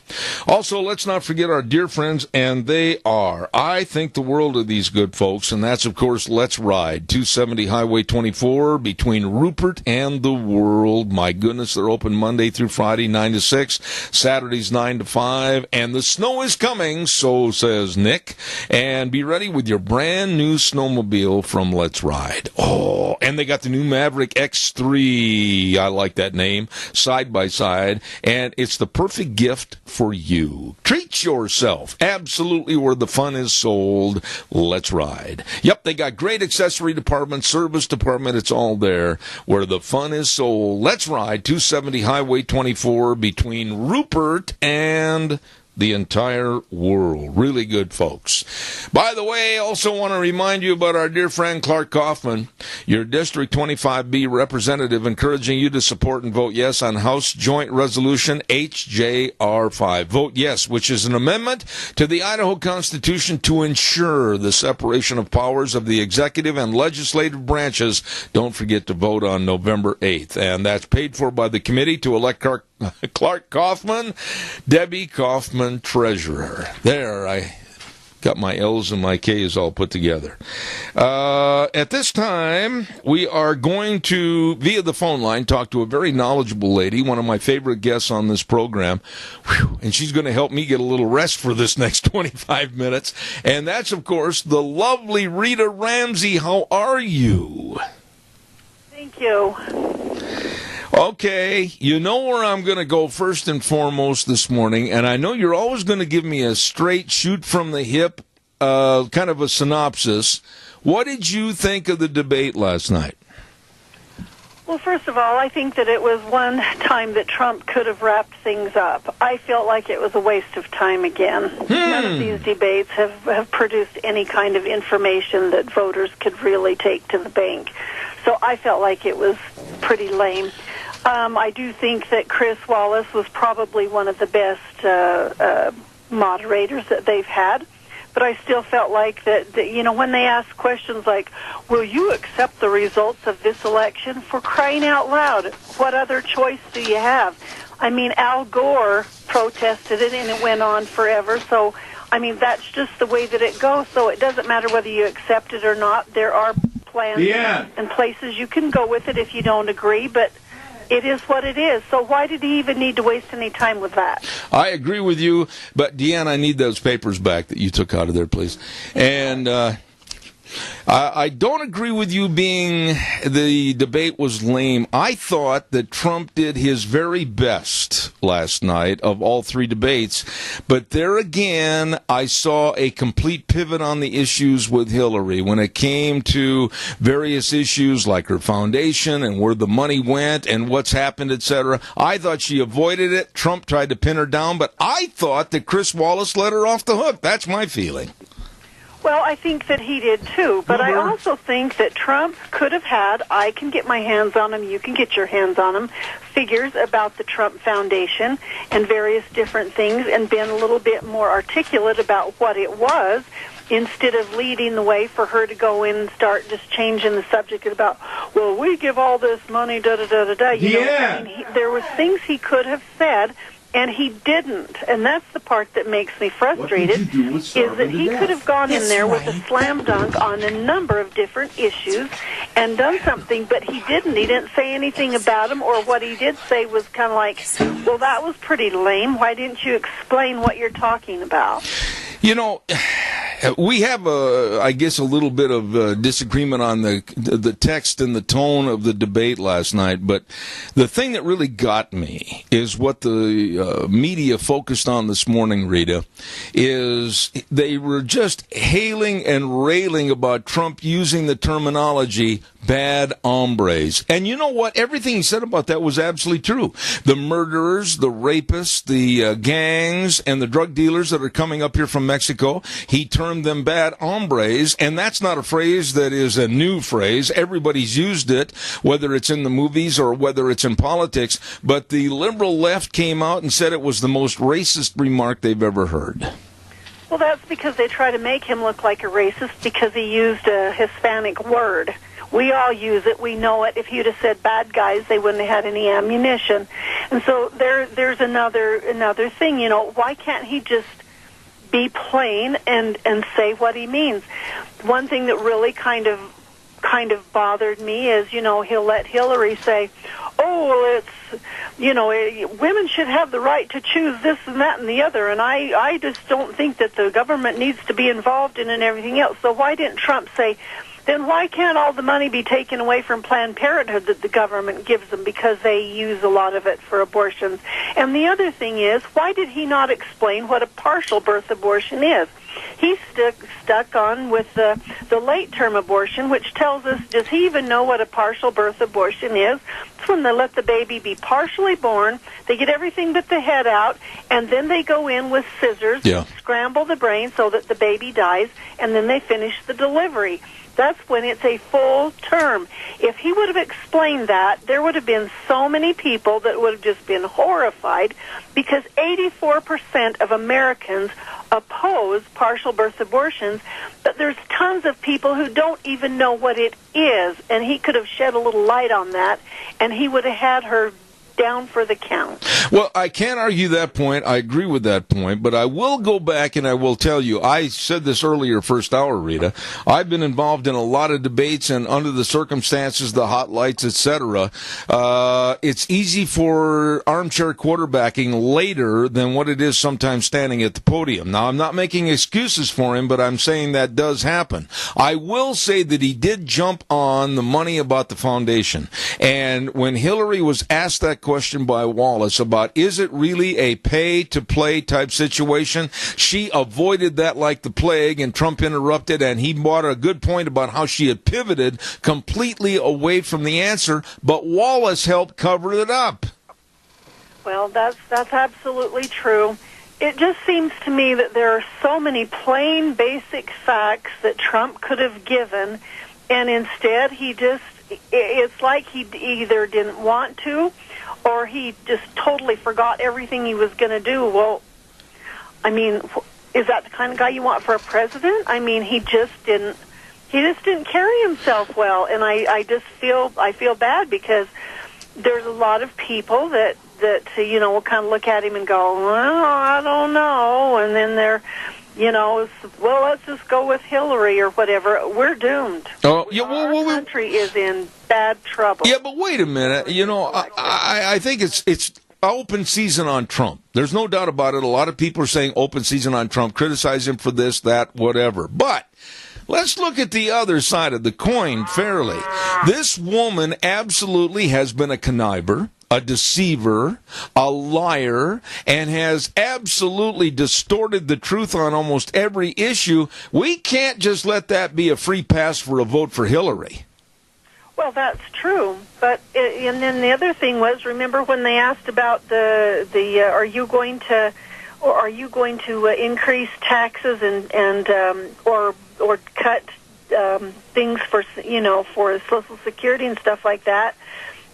B: Also, let's not forget our dear friends, and they are, I think the world of these good folks, and that's, of course, Let's Ride, 270 Highway 24 between Rupert and the world. My goodness, they're open Monday through Friday, 9 to 6, Saturdays, 9 to 5, and the snow is coming, so says Nick, and be ready with your brand new snowmobile from Let's Ride. Oh, and they got the new Maverick X3, I like that name, side by side, and it's the perfect gift for you. Treat yourself, absolutely where the fun is sold. Let's Ride. Yep, they got great accessory department, service department, it's all there where the fun is sold. Let's Ride, 270 Highway 24 between Rupert and the entire world. Really good folks. By the way, I also want to remind you about our dear friend Clark Kaufman, your District 25B representative, encouraging you to support and vote yes on House Joint Resolution HJR5. Vote yes, which is an amendment to the Idaho Constitution to ensure the separation of powers of the executive and legislative branches. Don't forget to vote on November 8th. And that's paid for by the committee to elect Clark Kaufman, Debbie Kaufman, treasurer. There, I got my L's and my K's all put together. At this time, we are going to, via the phone line, talk to a very knowledgeable lady, one of my favorite guests on this program. Whew, and she's going to help me get a little rest for this next 25 minutes. And that's, of course, the lovely Rita Ramsey. How are you?
Q: Thank you.
B: Okay, you know where I'm going to go first and foremost this morning, and I know you're always going to give me a straight shoot from the hip, kind of a synopsis. What did you think of the debate last night?
Q: Well, first of all, I think that it was one time that Trump could have wrapped things up. I felt like it was a waste of time again. None of these debates have produced any kind of information that voters could really take to the bank. So I felt like it was pretty lame. I do think that Chris Wallace was probably one of the best moderators that they've had. But I still felt like that, you know, when they ask questions like, will you accept the results of this election? For crying out loud, what other choice do you have? I mean, Al Gore protested it, and it went on forever. So, I mean, that's just the way that it goes. So it doesn't matter whether you accept it or not. There are plans and places you can go with it if you don't agree, but it is what it is. So why did he even need to waste any time with that?
B: I agree with you, but Deanne, I need those papers back that you took out of there, please. And I don't agree with you being the debate was lame. I thought that Trump did his very best last night of all three debates, but there again, I saw a complete pivot on the issues with Hillary when it came to various issues like her foundation and where the money went and what's happened, etc. I thought she avoided it. Trump tried to pin her down, but I thought that Chris Wallace let her off the hook. That's my feeling.
Q: Well, I think that he did too, but I also think that Trump could have had, I can get my hands on them, you can get your hands on them, figures about the Trump Foundation and various different things and been a little bit more articulate about what it was instead of leading the way for her to go in and start just changing the subject about, well, we give all this money, da-da-da-da-da. You know, I mean, there was things he could have said, and he didn't, and that's the part that makes me frustrated, is that he could have gone in there with a slam dunk on a number of different issues and done something, but he didn't. He didn't say anything about them, or what he did say was kind of like, well, that was pretty lame. Why didn't you explain what you're talking about?
B: You know, We have, I guess, a little bit of disagreement on the text and the tone of the debate last night, but the thing that really got me is what the media focused on this morning, Rita, is they were just hailing and railing about Trump using the terminology bad hombres. And you know what? Everything he said about that was absolutely true. The murderers, the rapists, the gangs, and the drug dealers that are coming up here from Mexico, he termed them bad hombres, and that's not a phrase that is a new phrase. Everybody's used it, whether it's in the movies or whether it's in politics, but the liberal left came out and said it was the most racist remark they've ever heard.
Q: Well, that's because they try to make him look like a racist because he used a Hispanic word. We all use it. We know it. If he'd have said bad guys, they wouldn't have had any ammunition. And so there's another thing. You know, why can't he just be plain and say what he means? One thing that really kind of bothered me is, you know, he'll let Hillary say, oh, well, it's, you know, women should have the right to choose this and that and the other, and I just don't think that the government needs to be involved in and everything else. So why didn't Trump say, then why can't all the money be taken away from Planned Parenthood that the government gives them because they use a lot of it for abortions? And the other thing is, why did he not explain what a partial birth abortion is? He's stuck on with the late-term abortion, which tells us, does he even know what a partial birth abortion is? It's when they let the baby be partially born, they get everything but the head out, and then they go in with scissors, scramble the brain so that the baby dies, and then they finish the delivery. That's when it's a full term. If he would have explained that, there would have been so many people that would have just been horrified, because 84% of Americans oppose partial birth abortions, but there's tons of people who don't even know what it is, and he could have shed a little light on that, and he would have had her down for the count.
B: Well, I can't argue that point. I agree with that point, but I will go back and I will tell you, I said this earlier, first hour, Rita, I've been involved in a lot of debates, and under the circumstances, the hot lights, etc., it's easy for armchair quarterbacking later than what it is sometimes standing at the podium. Now, I'm not making excuses for him, but I'm saying that does happen. I will say that he did jump on the money about the foundation, and when Hillary was asked that question by Wallace about, is it really a pay-to-play type situation, she avoided that like the plague, and Trump interrupted, and he brought a good point about how she had pivoted completely away from the answer, but Wallace helped cover it up.
Q: Well, that's absolutely true. It just seems to me that there are so many plain, basic facts that Trump could have given, and instead it's like he either didn't want to, or he just totally forgot everything he was going to do. Well, I mean, is that the kind of guy you want for a president? I mean, he just didn't carry himself well, and I feel bad, because there's a lot of people that you know, will kind of look at him and go, well, I don't know, and then they're, you know, well, let's just go with Hillary or whatever. We're doomed.
B: Oh, yeah,
Q: our country is in bad trouble.
B: Yeah, but wait a minute. You know, I think it's open season on Trump. There's no doubt about it. A lot of people are saying open season on Trump, criticize him for this, that, whatever. But let's look at the other side of the coin fairly. This woman absolutely has been a conniver, a deceiver, a liar, and has absolutely distorted the truth on almost every issue. We can't just let that be a free pass for a vote for Hillary.
Q: Well, that's true, but and then the other thing was, remember when they asked about the are you going to increase taxes and or cut things for, you know, for Social Security and stuff like that?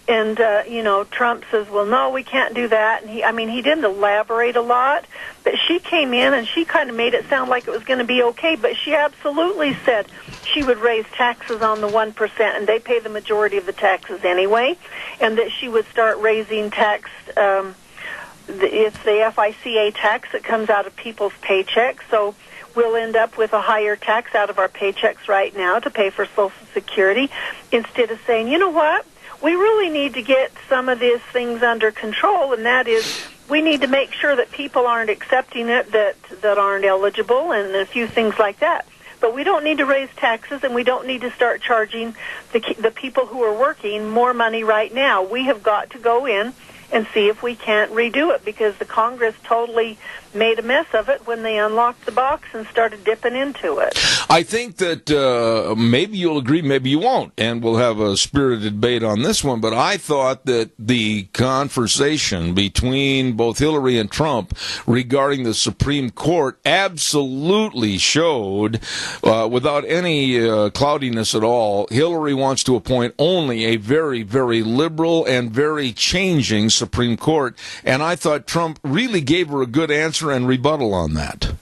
Q: And, you know, Trump says, well, no, we can't do that. And he didn't elaborate a lot, but she came in and she kind of made it sound like it was going to be okay, but she absolutely said she would raise taxes on the 1%, and they pay the majority of the taxes anyway, and that she would start raising tax, it's the FICA tax that comes out of people's paychecks, so we'll end up with a higher tax out of our paychecks right now to pay for Social Security, instead of saying, you know what, we really need to get some of these things under control, and that is we need to make sure that people aren't accepting it that aren't eligible and a few things like that. But we don't need to raise taxes, and we don't need to start charging the people who are working more money right now. We have got to go in and see if we can't redo it, because the Congress totally made a mess of it when they unlocked the box and started dipping into it.
B: I think that maybe you'll agree, maybe you won't, and we'll have a spirited debate on this one, but I thought that the conversation between both Hillary and Trump regarding the Supreme Court absolutely showed, without any cloudiness at all, Hillary wants to appoint only a very, very liberal and very changing Supreme Court, and I thought Trump really gave her a good answer and rebuttal on that.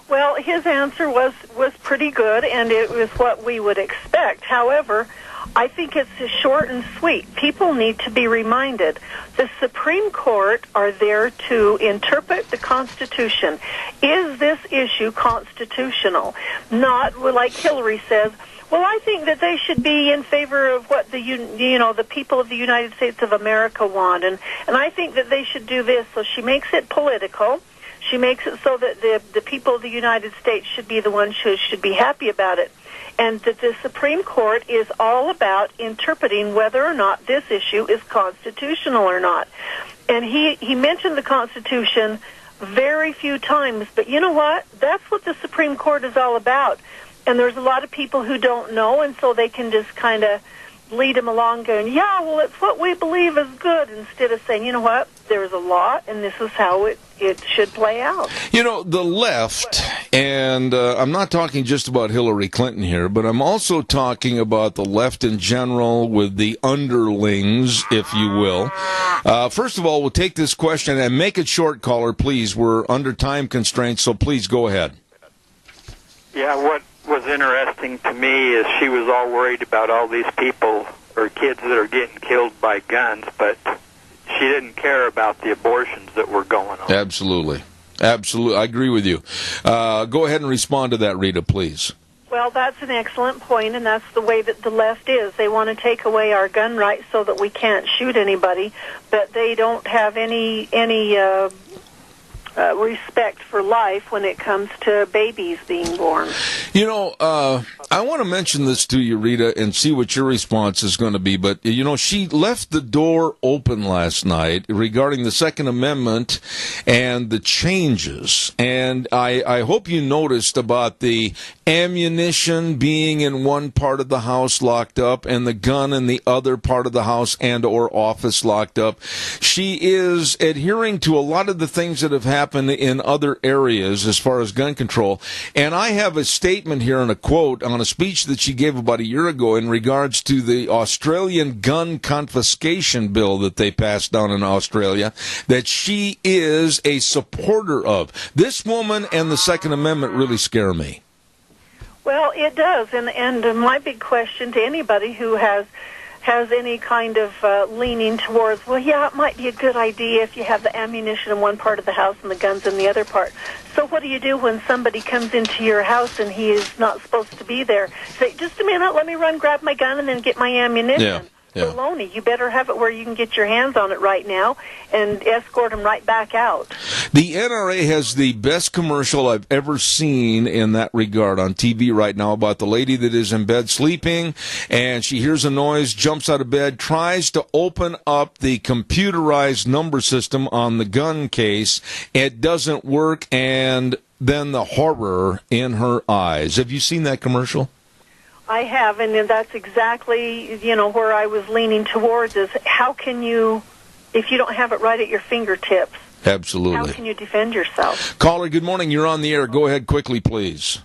Q: Well, his answer was pretty good, and it was what we would expect. However, I think it's short and sweet. People need to be reminded the Supreme Court are there to interpret the Constitution. Is this issue constitutional? Not, like Hillary says, well, I think that they should be in favor of what the people of the United States of America want, and I think that they should do this. So she makes it political. She makes it so that the people of the United States should be the ones who should be happy about it, and that the Supreme Court is all about interpreting whether or not this issue is constitutional or not. And he mentioned the Constitution very few times, but you know what? That's what the Supreme Court is all about. And there's a lot of people who don't know, and so they can just kind of lead them along going, yeah, well, it's what we believe is good, instead of saying, you know what, there's a law, and this is how it should play out.
B: You know, the left, and I'm not talking just about Hillary Clinton here, but I'm also talking about the left in general with the underlings, if you will. First of all, we'll take this question, and make it short, caller, please. We're under time constraints, so please go ahead.
R: Yeah, what was interesting to me is she was all worried about all these people or kids that are getting killed by guns, but she didn't care about the abortions that were going on.
B: Absolutely. Absolutely. I agree with you. Go ahead and respond to that, Rita, please.
Q: Well, that's an excellent point, and that's the way that the left is. They want to take away our gun rights so that we can't shoot anybody, but they don't have any respect for life when it comes to babies being born.
B: You know, I want to mention this to you, Rita, and see what your response is going to be. But, you know, she left the door open last night regarding the Second Amendment and the changes. And I hope you noticed about the ammunition being in one part of the house locked up and the gun in the other part of the house and or office locked up. She is adhering to a lot of the things that have happened in other areas as far as gun control. And I have a statement here and a quote on a speech that she gave about a year ago in regards to the Australian gun confiscation bill that they passed down in Australia that she is a supporter of. This woman and the Second Amendment really scare me.
Q: Well, it does, and my big question to anybody who has any kind of leaning towards, well, yeah, it might be a good idea if you have the ammunition in one part of the house and the guns in the other part. So what do you do when somebody comes into your house and he is not supposed to be there? Say, just a minute, let me run grab my gun and then get my ammunition.
B: Yeah.
Q: Baloney. You better have it where you can get your hands on it right now and escort them right back out.
B: The NRA has the best commercial I've ever seen in that regard on TV right now about the lady that is in bed sleeping, and she hears a noise, jumps out of bed, tries to open up the computerized number system on the gun case. It doesn't work, and then the horror in her eyes. Have you seen that commercial?
Q: I have, and that's exactly, where I was leaning towards is how can you, if you don't have it right at your fingertips,
B: absolutely,
Q: how can you defend yourself?
B: Caller, good morning. You're on the air. Go ahead quickly, please.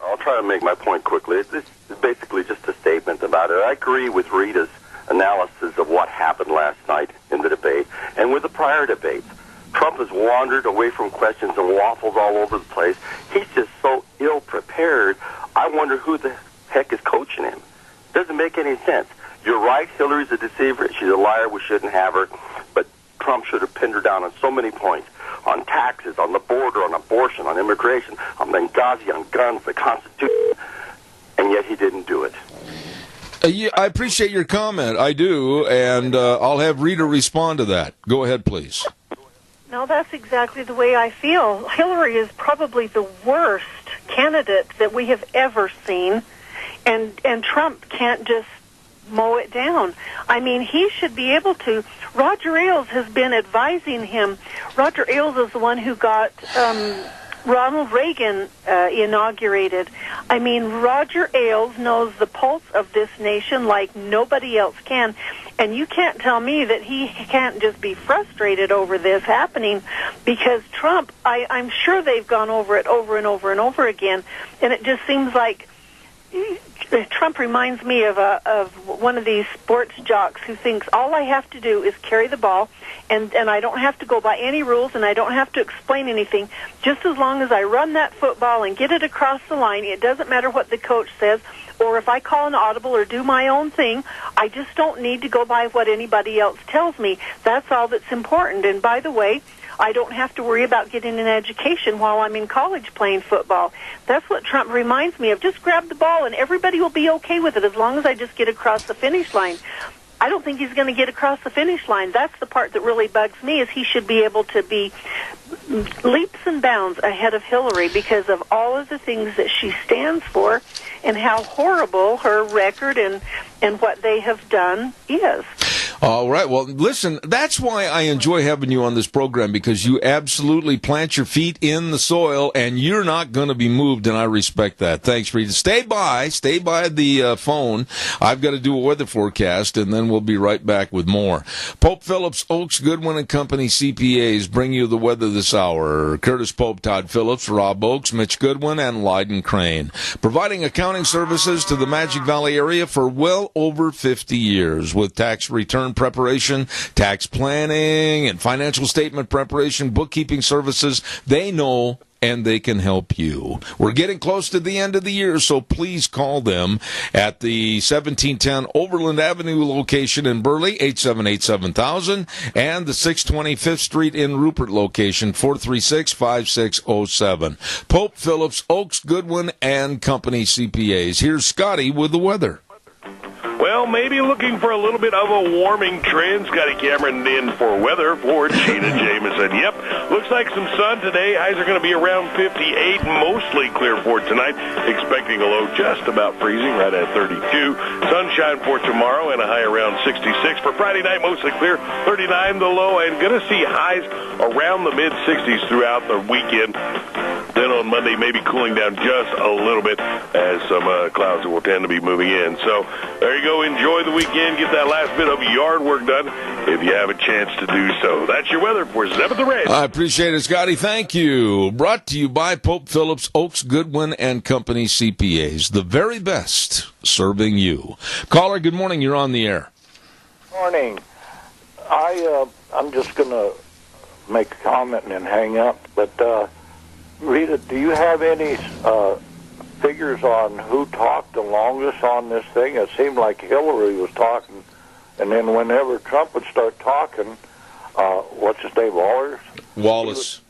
S: I'll try to make my point quickly. This is basically just a statement about it. I agree with Rita's analysis of what happened last night in the debate and with the prior debates. Trump has wandered away from questions and waffles all over the place. He's just so ill-prepared. I wonder who the heck is coaching him. Doesn't make any sense. You're right, Hillary's a deceiver. She's a liar. We shouldn't have her. But Trump should have pinned her down on so many points. On taxes, on the border, on abortion, on immigration, on Benghazi, on guns, the Constitution. And yet he didn't do it.
B: I appreciate your comment. I do. And I'll have Rita respond to that. Go ahead, please.
Q: No, that's exactly the way I feel. Hillary is probably the worst candidate that we have ever seen, and Trump can't just mow it down. I mean, he should be able to. Roger Ailes has been advising him. Roger Ailes is the one who got Ronald Reagan inaugurated. I mean, Roger Ailes knows the pulse of this nation like nobody else can. And you can't tell me that he can't just be frustrated over this happening, because Trump, I'm sure they've gone over it over and over and over again, and it just seems like Trump reminds me of one of these sports jocks who thinks all I have to do is carry the ball, and I don't have to go by any rules, and I don't have to explain anything. Just as long as I run that football and get it across the line, it doesn't matter what the coach says, or if I call an audible or do my own thing, I just don't need to go by what anybody else tells me. That's all that's important. And by the way, I don't have to worry about getting an education while I'm in college playing football. That's what Trump reminds me of. Just grab the ball and everybody will be okay with it as long as I just get across the finish line. I don't think he's going to get across the finish line. That's the part that really bugs me, is he should be able to be leaps and bounds ahead of Hillary because of all of the things that she stands for and how horrible her record and what they have done is.
B: All right. Well, listen, that's why I enjoy having you on this program, because you absolutely plant your feet in the soil and you're not going to be moved, and I respect that. Thanks, Rita. Stay by the phone. I've got to do a weather forecast, and then we'll be right back with more. Pope Phillips, Oaks, Goodwin and Company CPAs bring you the weather this hour. Curtis Pope, Todd Phillips, Rob Oaks, Mitch Goodwin, and Lyden Crane, providing accounting services to the Magic Valley area for well over 50 years with tax return preparation, tax planning, and financial statement preparation, bookkeeping services. They know and they can help you. We're getting close to the end of the year, so please call them at the 1710 Overland Avenue location in Burley, 878-7000, and the 620 5th Street in Rupert location, 436-5607. Pope Phillips, Oaks, Goodwin, and Company CPAs. Here's Scotty with the weather.
D: Well, maybe looking for a little bit of a warming trend. Scotty Cameron in for weather for Gina Jameson. Yep, looks like some sun today. Highs are going to be around 58, mostly clear for tonight. Expecting a low just about freezing, right at 32. Sunshine for tomorrow and a high around 66. For Friday night, mostly clear, 39 the low, and going to see highs around the mid-60s throughout the weekend. Then on Monday, maybe cooling down just a little bit as some clouds will tend to be moving in. So there you go. Enjoy the weekend. Get that last bit of yard work done if you have a chance to do so. That's your weather for 7th the Red.
B: I appreciate it, Scotty. Thank you. Brought to you by Pope Phillips, Oaks, Goodwin, and Company CPAs. The very best serving you. Caller, good morning. You're on the air.
T: Morning. I'm just going to make a comment and then hang up. But, Rita, do you have any figures on who talked the longest on this thing? It seemed like Hillary was talking, and then whenever Trump would start talking, what's his name, Wallace?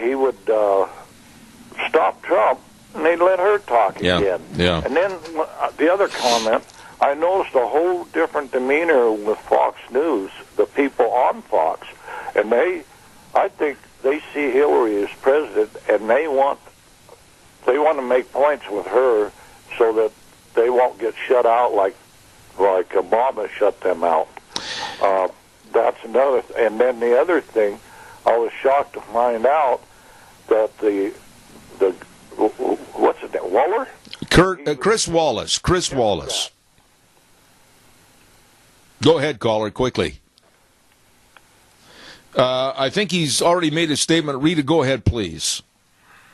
T: He would stop Trump, and they'd let her talk again.
B: Yeah.
T: And then the other comment, I noticed a whole different demeanor with Fox News, the people on Fox, and I think they see Hillary as president, and they want to make points with her so that they won't get shut out like Obama shut them out. That's another. And then the other thing, I was shocked to find out that the what's his name, Waller?
B: Chris Wallace. Chris Wallace. Go ahead, caller, quickly. I think he's already made a statement. Rita, go ahead, please.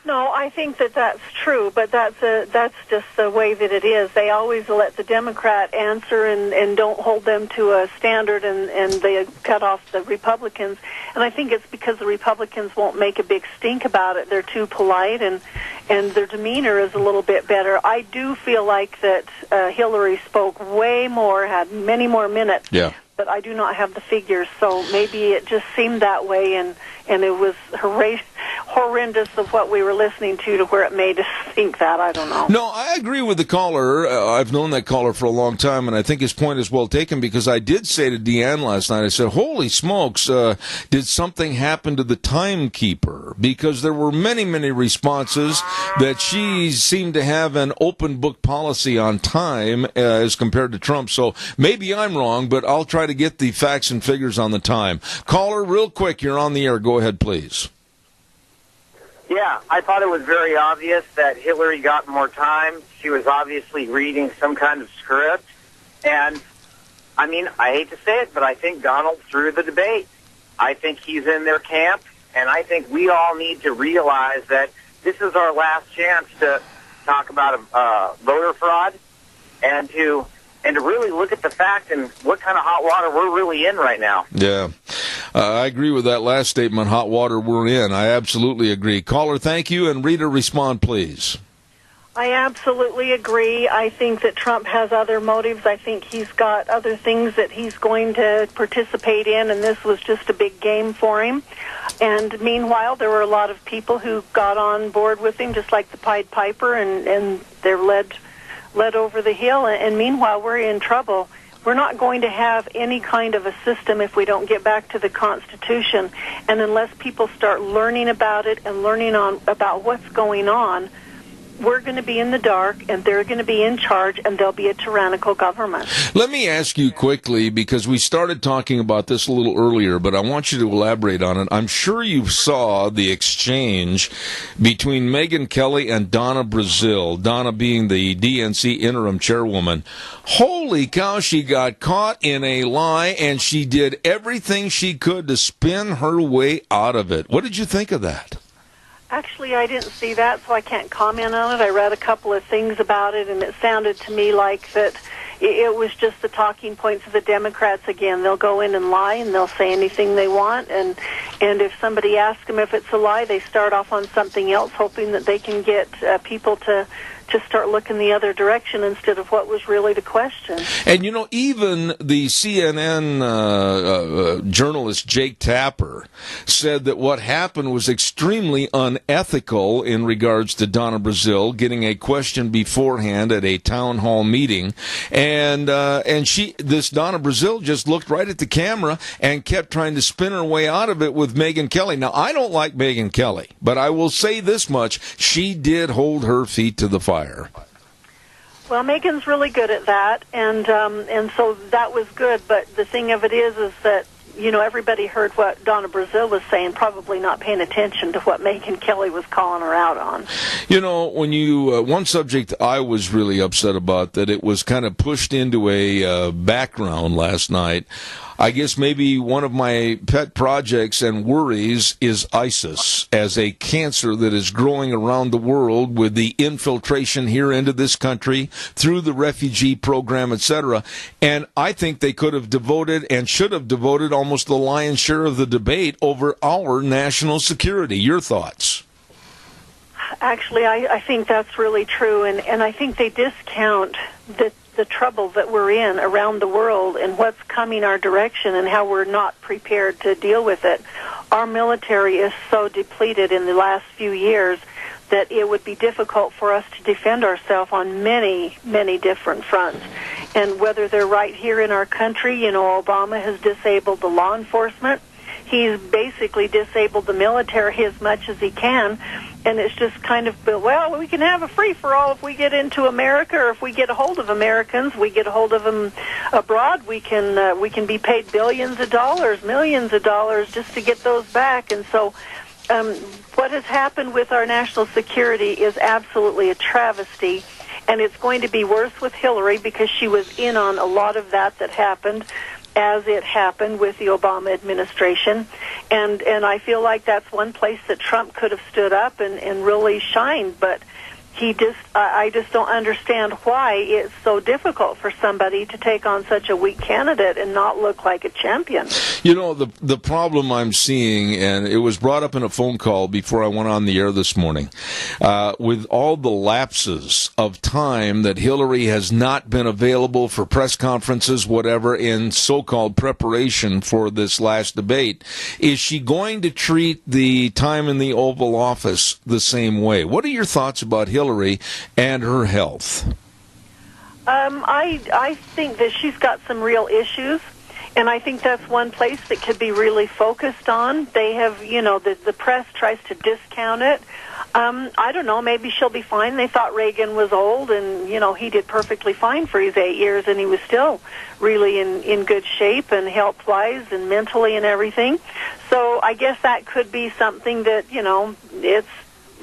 Q: No, I think that's true, but that's just the way that it is. They always let the Democrat answer and don't hold them to a standard, and they cut off the Republicans. And I think it's because the Republicans won't make a big stink about it. They're too polite, and their demeanor is a little bit better. I do feel like that Hillary spoke way more, had many more minutes.
B: Yeah.
Q: But I do not have the figures, so maybe it just seemed that way, and it was horrendous of what we were listening to where it made us think that. I don't know.
B: No, I agree with the caller. I've known that caller for a long time, and I think his point is well taken, because I did say to Deanne last night, I said, holy smokes, did something happen to the timekeeper? Because there were many, many responses that she seemed to have an open book policy on time as compared to Trump. So maybe I'm wrong, but I'll try to get the facts and figures on the time. Caller, real quick, you're on the air. Go ahead, please.
G: Yeah, I thought it was very obvious that Hillary got more time. She was obviously reading some kind of script. And, I mean, I hate to say it, but I think Donald threw the debate. I think he's in their camp, and I think we all need to realize that this is our last chance to talk about voter fraud and to really look at the fact and what kind of hot water we're really in right now.
B: Yeah. I agree with that last statement, hot water we're in. I absolutely agree. Caller, thank you, and Rita, respond, please.
Q: I absolutely agree. I think that Trump has other motives. I think he's got other things that he's going to participate in, and this was just a big game for him. And meanwhile, there were a lot of people who got on board with him, just like the Pied Piper, and they're led over the hill. And meanwhile, we're in trouble. We're not going to have any kind of a system if we don't get back to the Constitution. And unless people start learning about it and learning about what's going on, we're going to be in the dark, and they're going to be in charge, and there'll be a tyrannical government.
B: Let me ask you quickly, because we started talking about this a little earlier, but I want you to elaborate on it. I'm sure you saw the exchange between Megyn Kelly and Donna Brazile, Donna being the DNC interim chairwoman. Holy cow, she got caught in a lie, and she did everything she could to spin her way out of it. What did you think of that?
Q: Actually, I didn't see that, so I can't comment on it. I read a couple of things about it, and it sounded to me like that it was just the talking points of the Democrats again. They'll go in and lie, and they'll say anything they want, and if somebody asks them if it's a lie, they start off on something else, hoping that they can get people to start looking the other direction instead of what was really the question.
B: And, you know, even the CNN journalist Jake Tapper said that what happened was extremely unethical in regards to Donna Brazile getting a question beforehand at a town hall meeting. And this Donna Brazile just looked right at the camera and kept trying to spin her way out of it with Megyn Kelly. Now, I don't like Megyn Kelly, but I will say this much. She did hold her feet to the fire.
Q: Well, Megan's really good at that, and so that was good. But the thing of it is that, you know, everybody heard what Donna Brazile was saying, probably not paying attention to what Megyn Kelly was calling her out on.
B: You know, when you one subject I was really upset about, that it was kind of pushed into a background last night. I guess maybe one of my pet projects and worries is ISIS as a cancer that is growing around the world with the infiltration here into this country through the refugee program, etc. And I think they could have devoted and should have devoted almost the lion's share of the debate over our national security. Your thoughts?
Q: Actually, I think that's really true, and I think they discount the trouble that we're in around the world and what's coming our direction and how we're not prepared to deal with it. Our military is so depleted in the last few years that it would be difficult for us to defend ourselves on many, many different fronts. And whether they're right here in our country, you know, Obama has disabled the law enforcement. He's basically disabled the military as much as he can, and it's just kind of, well, we can have a free-for-all if we get into America, or if we get a hold of Americans, we get a hold of them abroad, we can be paid billions of dollars, millions of dollars just to get those back. And so what has happened with our national security is absolutely a travesty, and it's going to be worse with Hillary because she was in on a lot of that happened as it happened with the Obama administration. And I feel like that's one place that Trump could have stood up and really shined. But I just don't understand why it's so difficult for somebody to take on such a weak candidate and not look like a champion.
B: You know, the problem I'm seeing, and it was brought up in a phone call before I went on the air this morning, with all the lapses of time that Hillary has not been available for press conferences, whatever, in so-called preparation for this last debate, is she going to treat the time in the Oval Office the same way? What are your thoughts about Hillary and her health?
Q: I think that she's got some real issues, and I think that's one place that could be really focused on. They have, the press tries to discount it. I don't know, maybe she'll be fine. They thought Reagan was old, and, he did perfectly fine for his 8 years, and he was still really in good shape and health-wise and mentally and everything. So I guess that could be something that,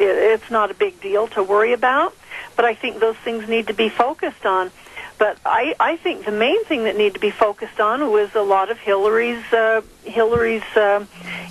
Q: it's not a big deal to worry about, but I think those things need to be focused on. But I think the main thing that needed to be focused on was a lot of Hillary's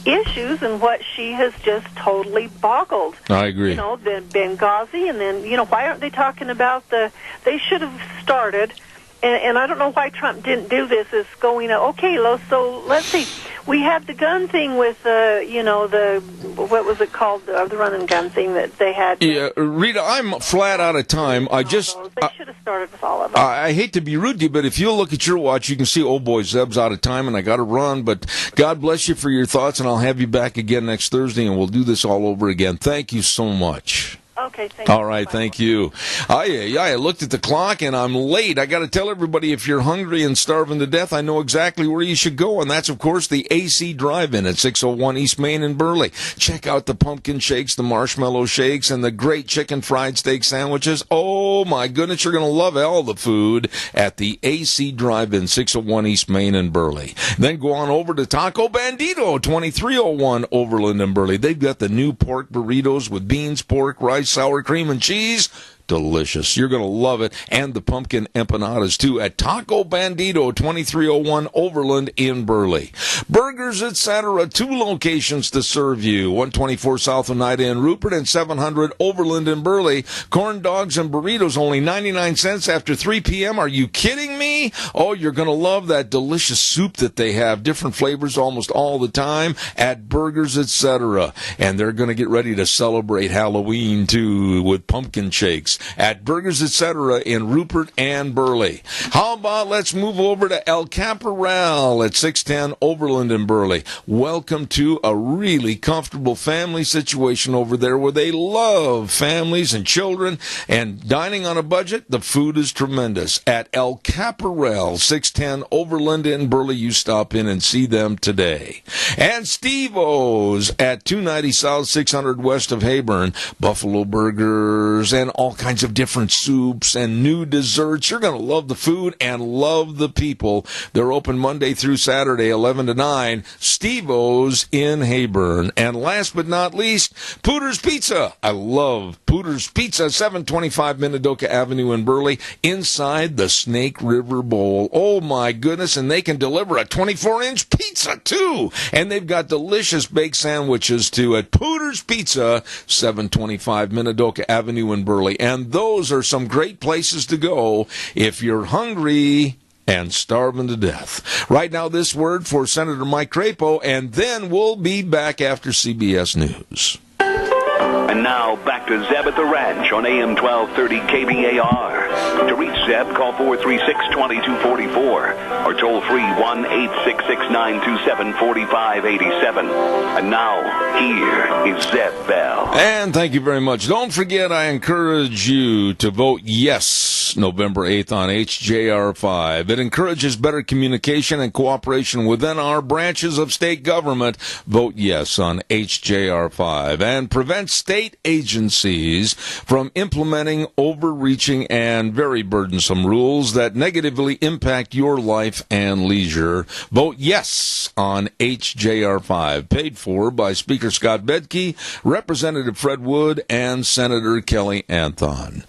Q: issues and what she has just totally boggled.
B: I agree.
Q: The Benghazi, and then, why aren't they talking about they should have started, and I don't know why Trump didn't do this, is going, so let's see. We had the gun thing with, what was it called, the run and gun thing that they had.
B: Yeah, Rita, I'm flat out of time.
Q: They should have started with all of them.
B: I hate to be rude to you, but if you look at your watch, you can see, oh boy, Zeb's out of time and I got to run. But God bless you for your thoughts, and I'll have you back again next Thursday, and we'll do this all over again. Thank you so much.
Q: Okay, thank you.
B: All right, thank you. I looked at the clock, and I'm late. I got to tell everybody, if you're hungry and starving to death, I know exactly where you should go, and that's, of course, the AC Drive-In at 601 East Main in Burley. Check out the pumpkin shakes, the marshmallow shakes, and the great chicken fried steak sandwiches. Oh, my goodness, you're going to love all the food at the AC Drive-In, 601 East Main in Burley. Then go on over to Taco Bandito, 2301 Overland in Burley. They've got the new pork burritos with beans, pork, rice, sour cream, and cheese. Delicious. You're going to love it. And the pumpkin empanadas, too, at Taco Bandito, 2301 Overland in Burley. Burgers, etc., 2 locations to serve you. 124 South Oneida in Rupert and 700 Overland in Burley. Corn dogs and burritos, only 99 cents after 3 p.m. Are you kidding me? Oh, you're going to love that delicious soup that they have. Different flavors almost all the time at Burgers, etc. And they're going to get ready to celebrate Halloween, too, with pumpkin shakes at Burgers, etc. in Rupert and Burley. How about let's move over to El Caporal at 610 Overland in Burley. Welcome to a really comfortable family situation over there where they love families and children and dining on a budget. The food is tremendous at El Caporal, 610 Overland in Burley. You stop in and see them today. And Steve-O's at 290 South, 600 west of Hayburn. Buffalo burgers and all kinds of different soups and new desserts. You're going to love the food and love the people. They're open Monday through Saturday, 11 to 9. Steve-O's in Hayburn. And last but not least, Pooter's Pizza. I love Pooter's Pizza, 725 Minidoka Avenue in Burley, inside the Snake River Bowl. Oh, my goodness. And they can deliver a 24-inch pizza, too. And they've got delicious baked sandwiches, too, at Pooter's Pizza, 725 Minidoka Avenue in Burley. And those are some great places to go if you're hungry and starving to death. Right now, this word for Senator Mike Crapo, and then we'll be back after CBS News.
A: And now, back to Zeb at the Ranch on AM 1230 KBAR. To reach Zeb, call 436-2244 or toll free 1-866-927-4587. And now, here is Zeb Bell.
B: And thank you very much. Don't forget, I encourage you to vote yes November 8th on HJR5. It encourages better communication and cooperation within our branches of state government. Vote yes on HJR5 and prevent state agencies from implementing overreaching and very burdensome rules that negatively impact your life and leisure. Vote yes on HJR5, paid for by Speaker Scott Bedke, Representative Fred Wood, and Senator Kelly Anthon.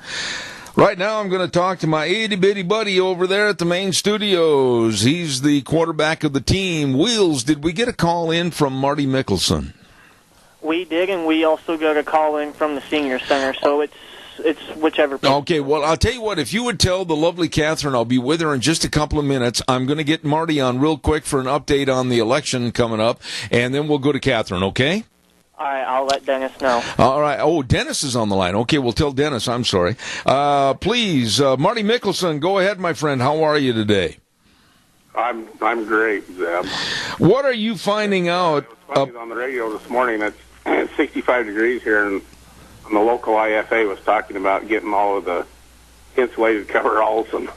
B: Right now, I'm going to talk to my itty-bitty buddy over there at the main studios. He's the quarterback of the team. Wheels, did we get a call in from Marty Mickelson?
U: We did, and we also got a call in from the senior center, so it's it's whichever.
B: Okay, well, I'll tell you what. If you would tell the lovely Catherine, I'll be with her in just a couple of minutes. I'm going to get Marty on real quick for an update on the election coming up, and then we'll go to Catherine, okay?
U: All right, I'll let Dennis know.
B: All right. Oh, Dennis is on the line. Okay, we'll tell Dennis. I'm sorry. Please, Marty Mickelson, go ahead, my friend. How are you today?
P: I'm great, Zeb.
B: What are you finding out?
P: On the radio this morning, it's 65 degrees here, and the local IFA was talking about getting all of the insulated coveralls and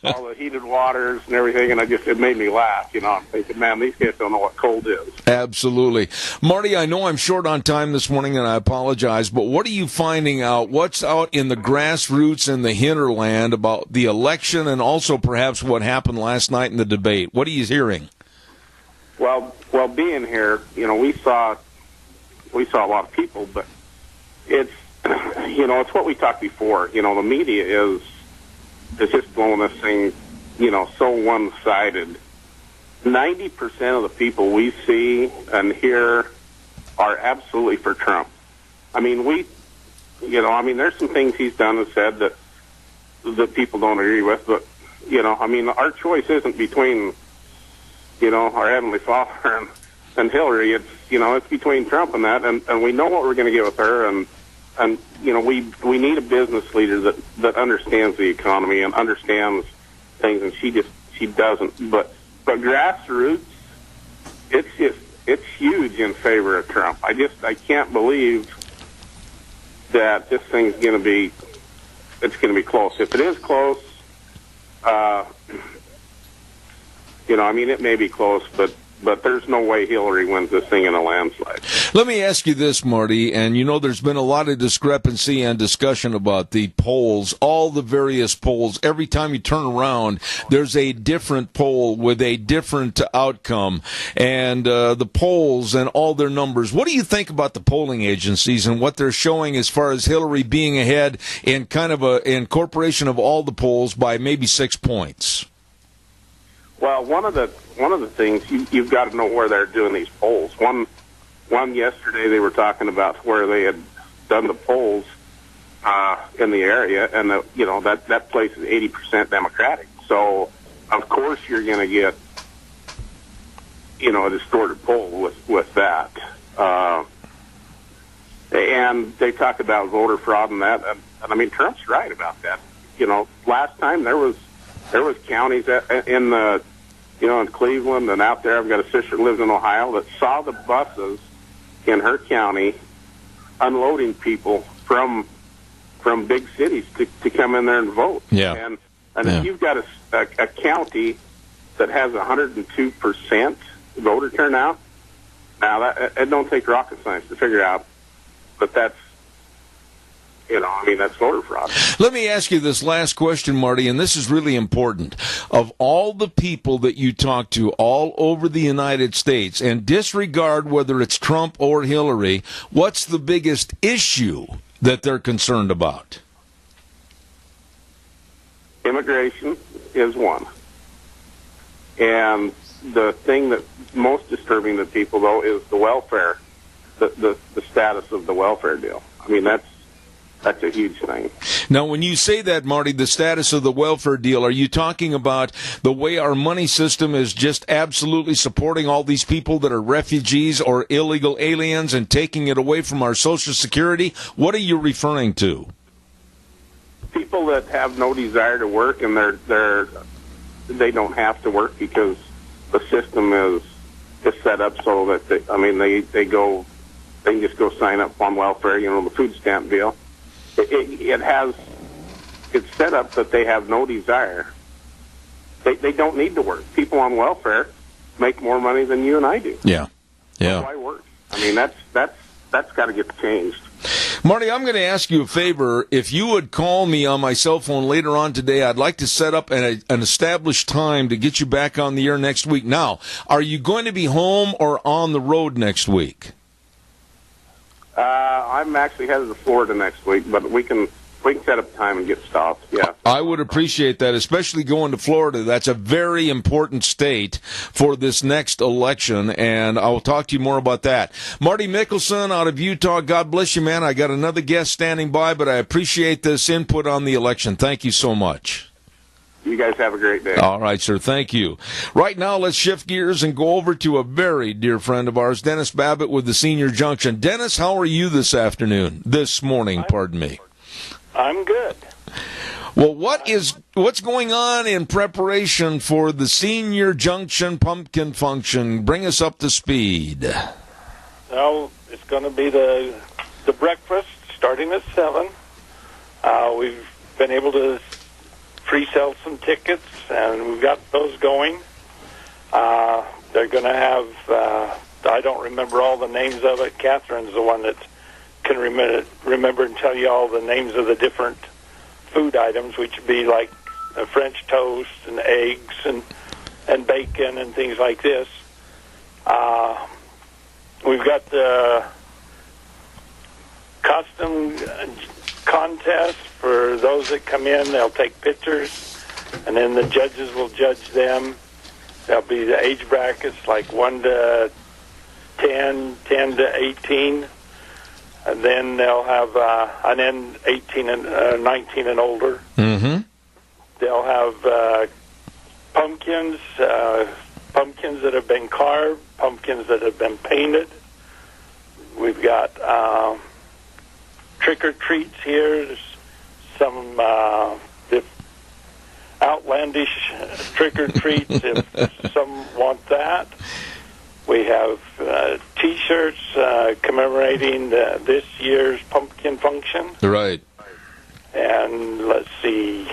P: all the heated waters and everything, and it made me laugh. I'm thinking, man, these kids don't know what cold is.
B: Absolutely. Marty, I know I'm short on time this morning, and I apologize, but what are you finding out? What's out in the grassroots and the hinterland about the election and also perhaps what happened last night in the debate? What are you hearing?
P: Well, being here, we saw a lot of people, but it's it's what we talked before. The media is just blowing this thing, so one-sided. 90% of the people we see and hear are absolutely for Trump. I mean, there's some things he's done and said that people don't agree with, but, our choice isn't between, our Heavenly Father and Hillary. It's between Trump and that, and we know what we're going to get with her, and we need a business leader that understands the economy and understands things, and she doesn't. But grassroots, it's huge in favor of Trump. I can't believe that this thing's going to be close. If it is close, it may be close, but there's no way Hillary wins this thing in a landslide.
B: Let me ask you this, Marty, and there's been a lot of discrepancy and discussion about the polls, all the various polls. Every time you turn around, there's a different poll with a different outcome, and the polls and all their numbers. What do you think about the polling agencies and what they're showing as far as Hillary being ahead in kind of a incorporation of all the polls by maybe 6 points?
P: Well, one of the things you've got to know where they're doing these polls. One yesterday they were talking about where they had done the polls in the area, and that place is 80% Democratic. So of course you're going to get a distorted poll with that. And they talk about voter fraud and that, and Trump's right about that. Last time there was counties in the in Cleveland and out there. I've got a sister who lives in Ohio that saw the buses in her county unloading people from big cities to come in there and vote.
B: Yeah.
P: And if you've got a county that has 102% voter turnout, now it don't take rocket science to figure out, but that's that's voter fraud.
B: Let me ask you this last question, Marty, and this is really important. Of all the people that you talk to all over the United States, and disregard whether it's Trump or Hillary, what's the biggest issue that they're concerned about?
P: Immigration is one. And the thing that's most disturbing to people, though, is the welfare, the status of the welfare deal. That's a huge thing.
B: Now, when you say that, Marty, the status of the welfare deal, are you talking about the way our money system is just absolutely supporting all these people that are refugees or illegal aliens and taking it away from our Social Security? What are you referring to?
P: People that have no desire to work, and they don't have to work because the system is set up so that they can just go sign up on welfare, the food stamp deal. It's set up that they have no desire. They don't need to work. People on welfare make more money than you and I do.
B: Yeah.
P: So why work? That's got to get changed.
B: Marty, I'm going to ask you a favor. If you would call me on my cell phone later on today, I'd like to set up an established time to get you back on the air next week. Now, are you going to be home or on the road next week?
P: I'm actually headed to Florida next week, but we can we can set up time and get stopped. Yeah.
B: I would appreciate that, especially going to Florida. That's a very important state for this next election, and I'll talk to you more about that. Marty Mickelson out of Utah, God bless you, man. I got another guest standing by, but I appreciate this input on the election. Thank you so much.
P: You guys have a great day.
B: All right, sir. Thank you. Right now, let's shift gears and go over to a very dear friend of ours, Dennis Babbitt with the Senior Junction. Dennis, how are you this morning, pardon me?
E: I'm good.
B: Well, what's going on in preparation for the Senior Junction Pumpkin Function? Bring us up to speed.
E: Well, it's going to be the breakfast starting at 7. We've been able to pre-sell some tickets, and we've got those going. They're going to have, I don't remember all the names of it. Catherine's the one that can remember and tell you all the names of the different food items, which would be like French toast and eggs and bacon and things like this. We've got the costume contest for those that come in. They'll take pictures, and then the judges will judge them. There'll be the age brackets like 1 to 10, 10 to 18, and then they'll have 18 and 19 and older.
B: Mm-hmm.
E: They'll have pumpkins that have been carved, pumpkins that have been painted. We've got trick-or-treats here. There's some outlandish trick-or-treats if some want that. We have T-shirts commemorating this year's pumpkin function.
B: Right.
E: And let's see,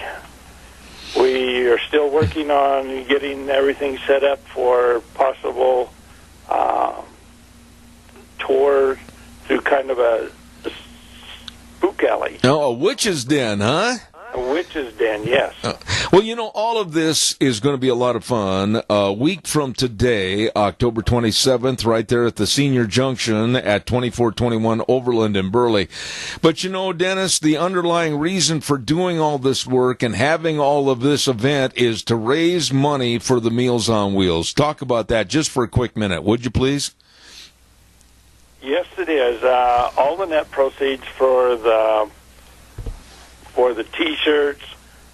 E: we are still working on getting everything set up for possible tour through kind of a spook alley.
B: Oh, a witch's den, huh?
E: A witch's den, yes.
B: Well, all of this is going to be a lot of fun. A week from today, October 27th, right there at the Senior Junction at 2421 Overland in Burley. But Dennis, the underlying reason for doing all this work and having all of this event is to raise money for the Meals on Wheels. Talk about that just for a quick minute, would you please?
E: Yes, it is. All the net proceeds for the T-shirts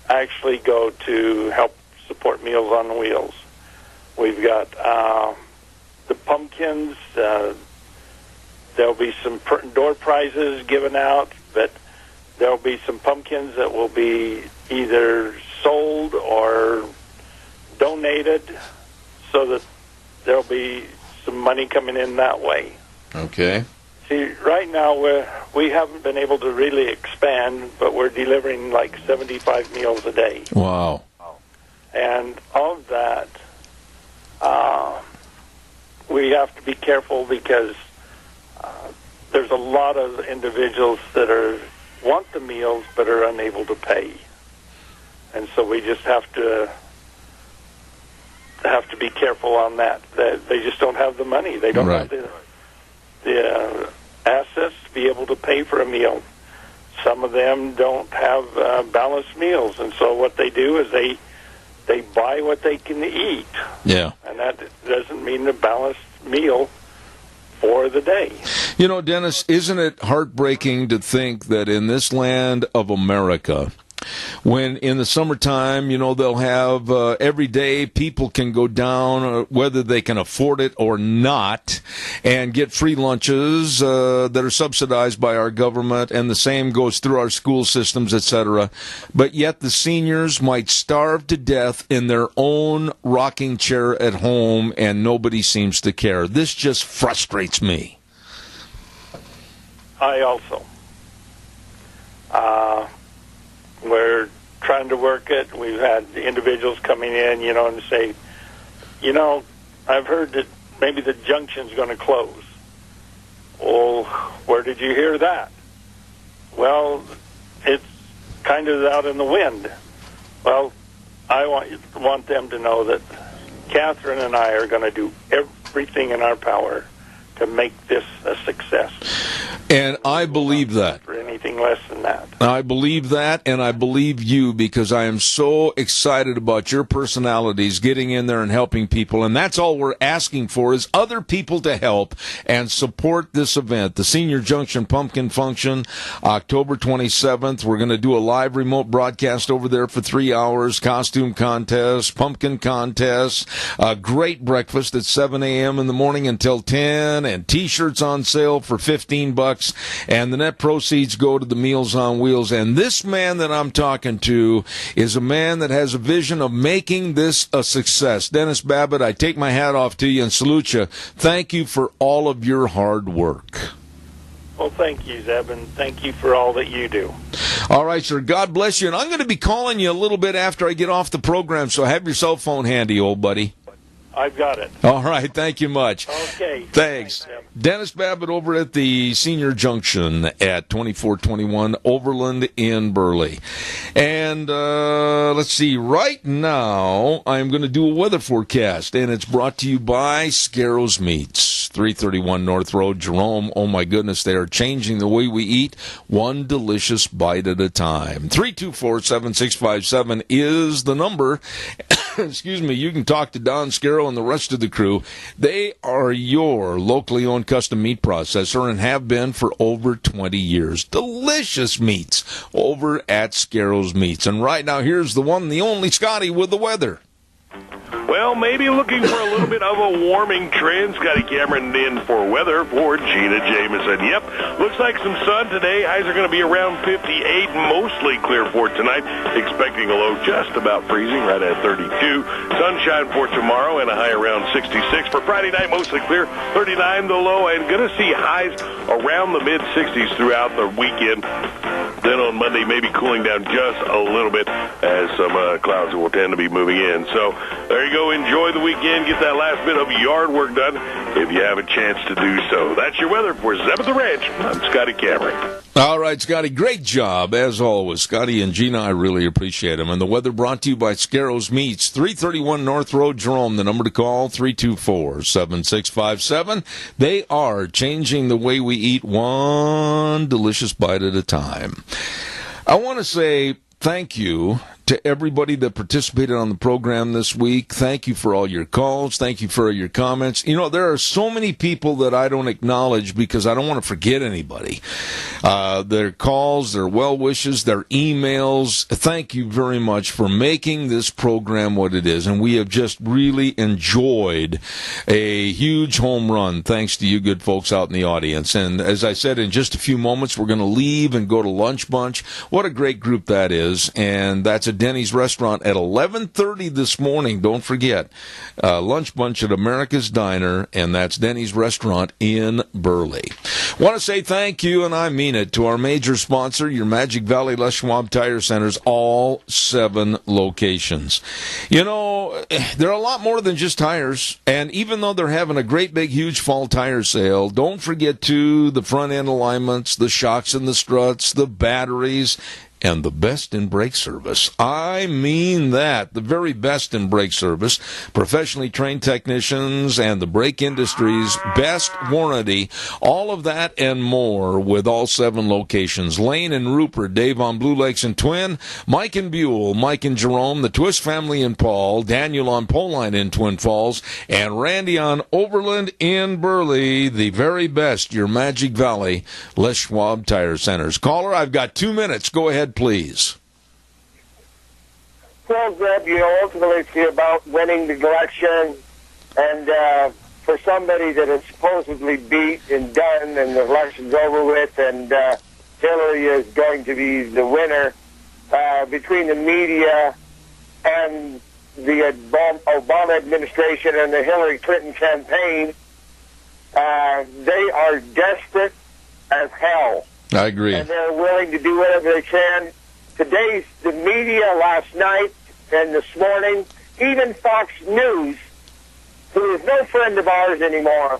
E: actually go to help support Meals on Wheels. We've got the pumpkins. There'll be some door prizes given out, but there'll be some pumpkins that will be either sold or donated so that there'll be some money coming in that way.
B: Okay.
E: See, right now we haven't been able to really expand, but we're delivering like 75 meals a day.
B: Wow.
E: And of that, we have to be careful because there's a lot of individuals that want the meals but are unable to pay. And so we just have to be careful on that. They just don't have the money. They don't have the assets to be able to pay for a meal. Some of them don't have balanced meals, and so what they do is they buy what they can eat.
B: Yeah.
E: And that doesn't mean a balanced meal for the day.
B: Dennis, isn't it heartbreaking to think that in this land of America, when in the summertime, they'll have every day people can go down, whether they can afford it or not, and get free lunches that are subsidized by our government, and the same goes through our school systems, etc. But yet the seniors might starve to death in their own rocking chair at home, and nobody seems to care. This just frustrates me.
E: I also. We're trying to work it. We've had individuals coming in, and say, I've heard that maybe the junction's going to close. Well, where did you hear that? Well, it's kind of out in the wind. Well, I want them to know that Catherine and I are going to do everything in our power to make this a success.
B: And I believe that.
E: For anything anything less than that.
B: I believe that, and I believe you, because I am so excited about your personalities getting in there and helping people, and that's all we're asking for is other people to help and support this event, the Senior Junction Pumpkin Function, October 27th. We're going to do a live remote broadcast over there for 3 hours, costume contest, pumpkin contest, a great breakfast at 7 a.m. in the morning until 10, and T-shirts on sale for $15, and the net proceeds go to the Meals on Wheels. And this man that I'm talking to is a man that has a vision of making this a success. Dennis Babbitt, I take my hat off to you and salute you. Thank you for all of your hard work.
E: Well, thank you, Zeb, and thank you for all that you do.
B: All right, sir. God bless you. And I'm going to be calling you a little bit after I get off the program, so have your cell phone handy, old buddy.
E: I've got it.
B: All right. Thank you much.
E: Okay.
B: Thanks. Dennis Babbitt over at the Senior Junction at 2421 Overland in Burley. And let's see. Right now, I'm going to do a weather forecast, and it's brought to you by Scarro's Meats, 331 North Road, Jerome. Oh, my goodness. They are changing the way we eat, one delicious bite at a time. 324-7657 is the number. Excuse me. You can talk to Don Scarrow and the rest of the crew. They are your locally owned custom meat processor and have been for over 20 years. Delicious meats over at Scarro's Meats. And right now, here's the one, the only Scotty with the weather.
D: Well, maybe looking for a little bit of a warming trend. Scotty Cameron in for weather for Gina Jameson. Yep, looks like some sun today. Highs are going to be around 58, mostly clear for tonight. Expecting a low just about freezing, right at 32. Sunshine for tomorrow and a high around 66. For Friday night, mostly clear, 39 the low, and going to see highs around the mid-60s throughout the weekend. Then on Monday, maybe cooling down just a little bit as some clouds will tend to be moving in. So there you go. Enjoy the weekend. Get that last bit of yard work done if you have a chance to do so. That's your weather for Zeb at the Ranch. I'm Scotty Cameron.
B: All right, Scotty, great job, as always. Scotty and Gina, I really appreciate them. And the weather brought to you by Scarro's Meats, 331 North Road, Jerome. The number to call, 324-7657. They are changing the way we eat, one delicious bite at a time. I want to say thank you to everybody that participated on the program this week. Thank you for all your calls. Thank you for your comments. You know, there are so many people that I don't acknowledge because I don't want to forget anybody. Their calls, their well wishes, their emails. Thank you very much for making this program what it is. And we have just really enjoyed a huge home run thanks to you good folks out in the audience. And as I said, in just a few moments, we're going to leave and go to Lunch Bunch. What a great group that is. And that's a Denny's restaurant at 11:30 this morning. Don't forget, Lunch Bunch at America's Diner, and that's Denny's restaurant in Burley. Want to say thank you, and I mean it, to our major sponsor, your Magic Valley Les Schwab Tire Centers, all 7 locations. You know, they're a lot more than just tires, and even though they're having a great big huge fall tire sale, don't forget to the front end alignments, the shocks and the struts, the batteries, and the best in brake service. I mean that. The very best in brake service. Professionally trained technicians and the brake industry's best warranty. All of that and more with all 7 locations. Lane and Rupert, Dave on Blue Lakes and Twin, Mike and Buell, Mike and Jerome, the Twist family in Paul, Daniel on Poline in Twin Falls, and Randy on Overland in Burley. The very best, your Magic Valley Les Schwab Tire Centers. Caller, I've got 2 minutes. Go ahead, please.
K: Well, Zeb, you know, ultimately it's about winning the election, and for somebody that is supposedly beat and done and the election's over with, and Hillary is going to be the winner, between the media and the Obama administration and the Hillary Clinton campaign, they are desperate as hell.
B: I agree.
K: And they're willing to do whatever they can. Today's the media last night and this morning, even Fox News, who is no friend of ours anymore,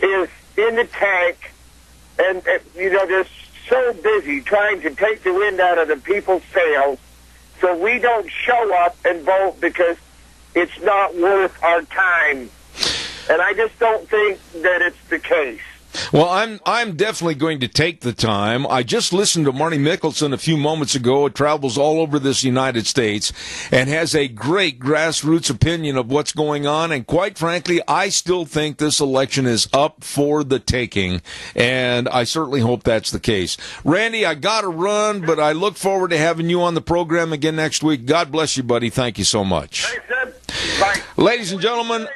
K: is in the tank. And you know, they're so busy trying to take the wind out of the people's sails so we don't show up and vote because it's not worth our time. And I just don't think that it's the case.
B: Well, I'm definitely going to take the time. I just listened to Marty Mickelson a few moments ago. It travels all over this United States and has a great grassroots opinion of what's going on. And quite frankly, I still think this election is up for the taking, and I certainly hope that's the case. Randy, I got to run, but I look forward to having you on the program again next week. God bless you, buddy. Thank you so much.
M: Thanks, Ed. Bye.
B: Ladies and gentlemen,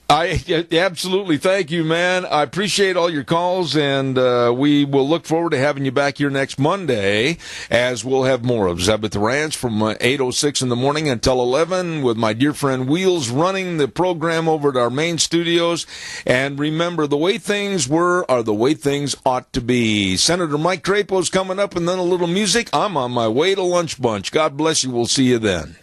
B: I absolutely thank you, man. I appreciate all your calls, and we will look forward to having you back here next Monday, as we'll have more of Zeb at the Ranch from 8:06 in the morning until 11, with my dear friend Wheels running the program over at our main studios. And remember, the way things were are the way things ought to be. Senator Mike Crapo's coming up, and then a little music. I'm on my way to Lunch Bunch. God bless you. We'll see you then.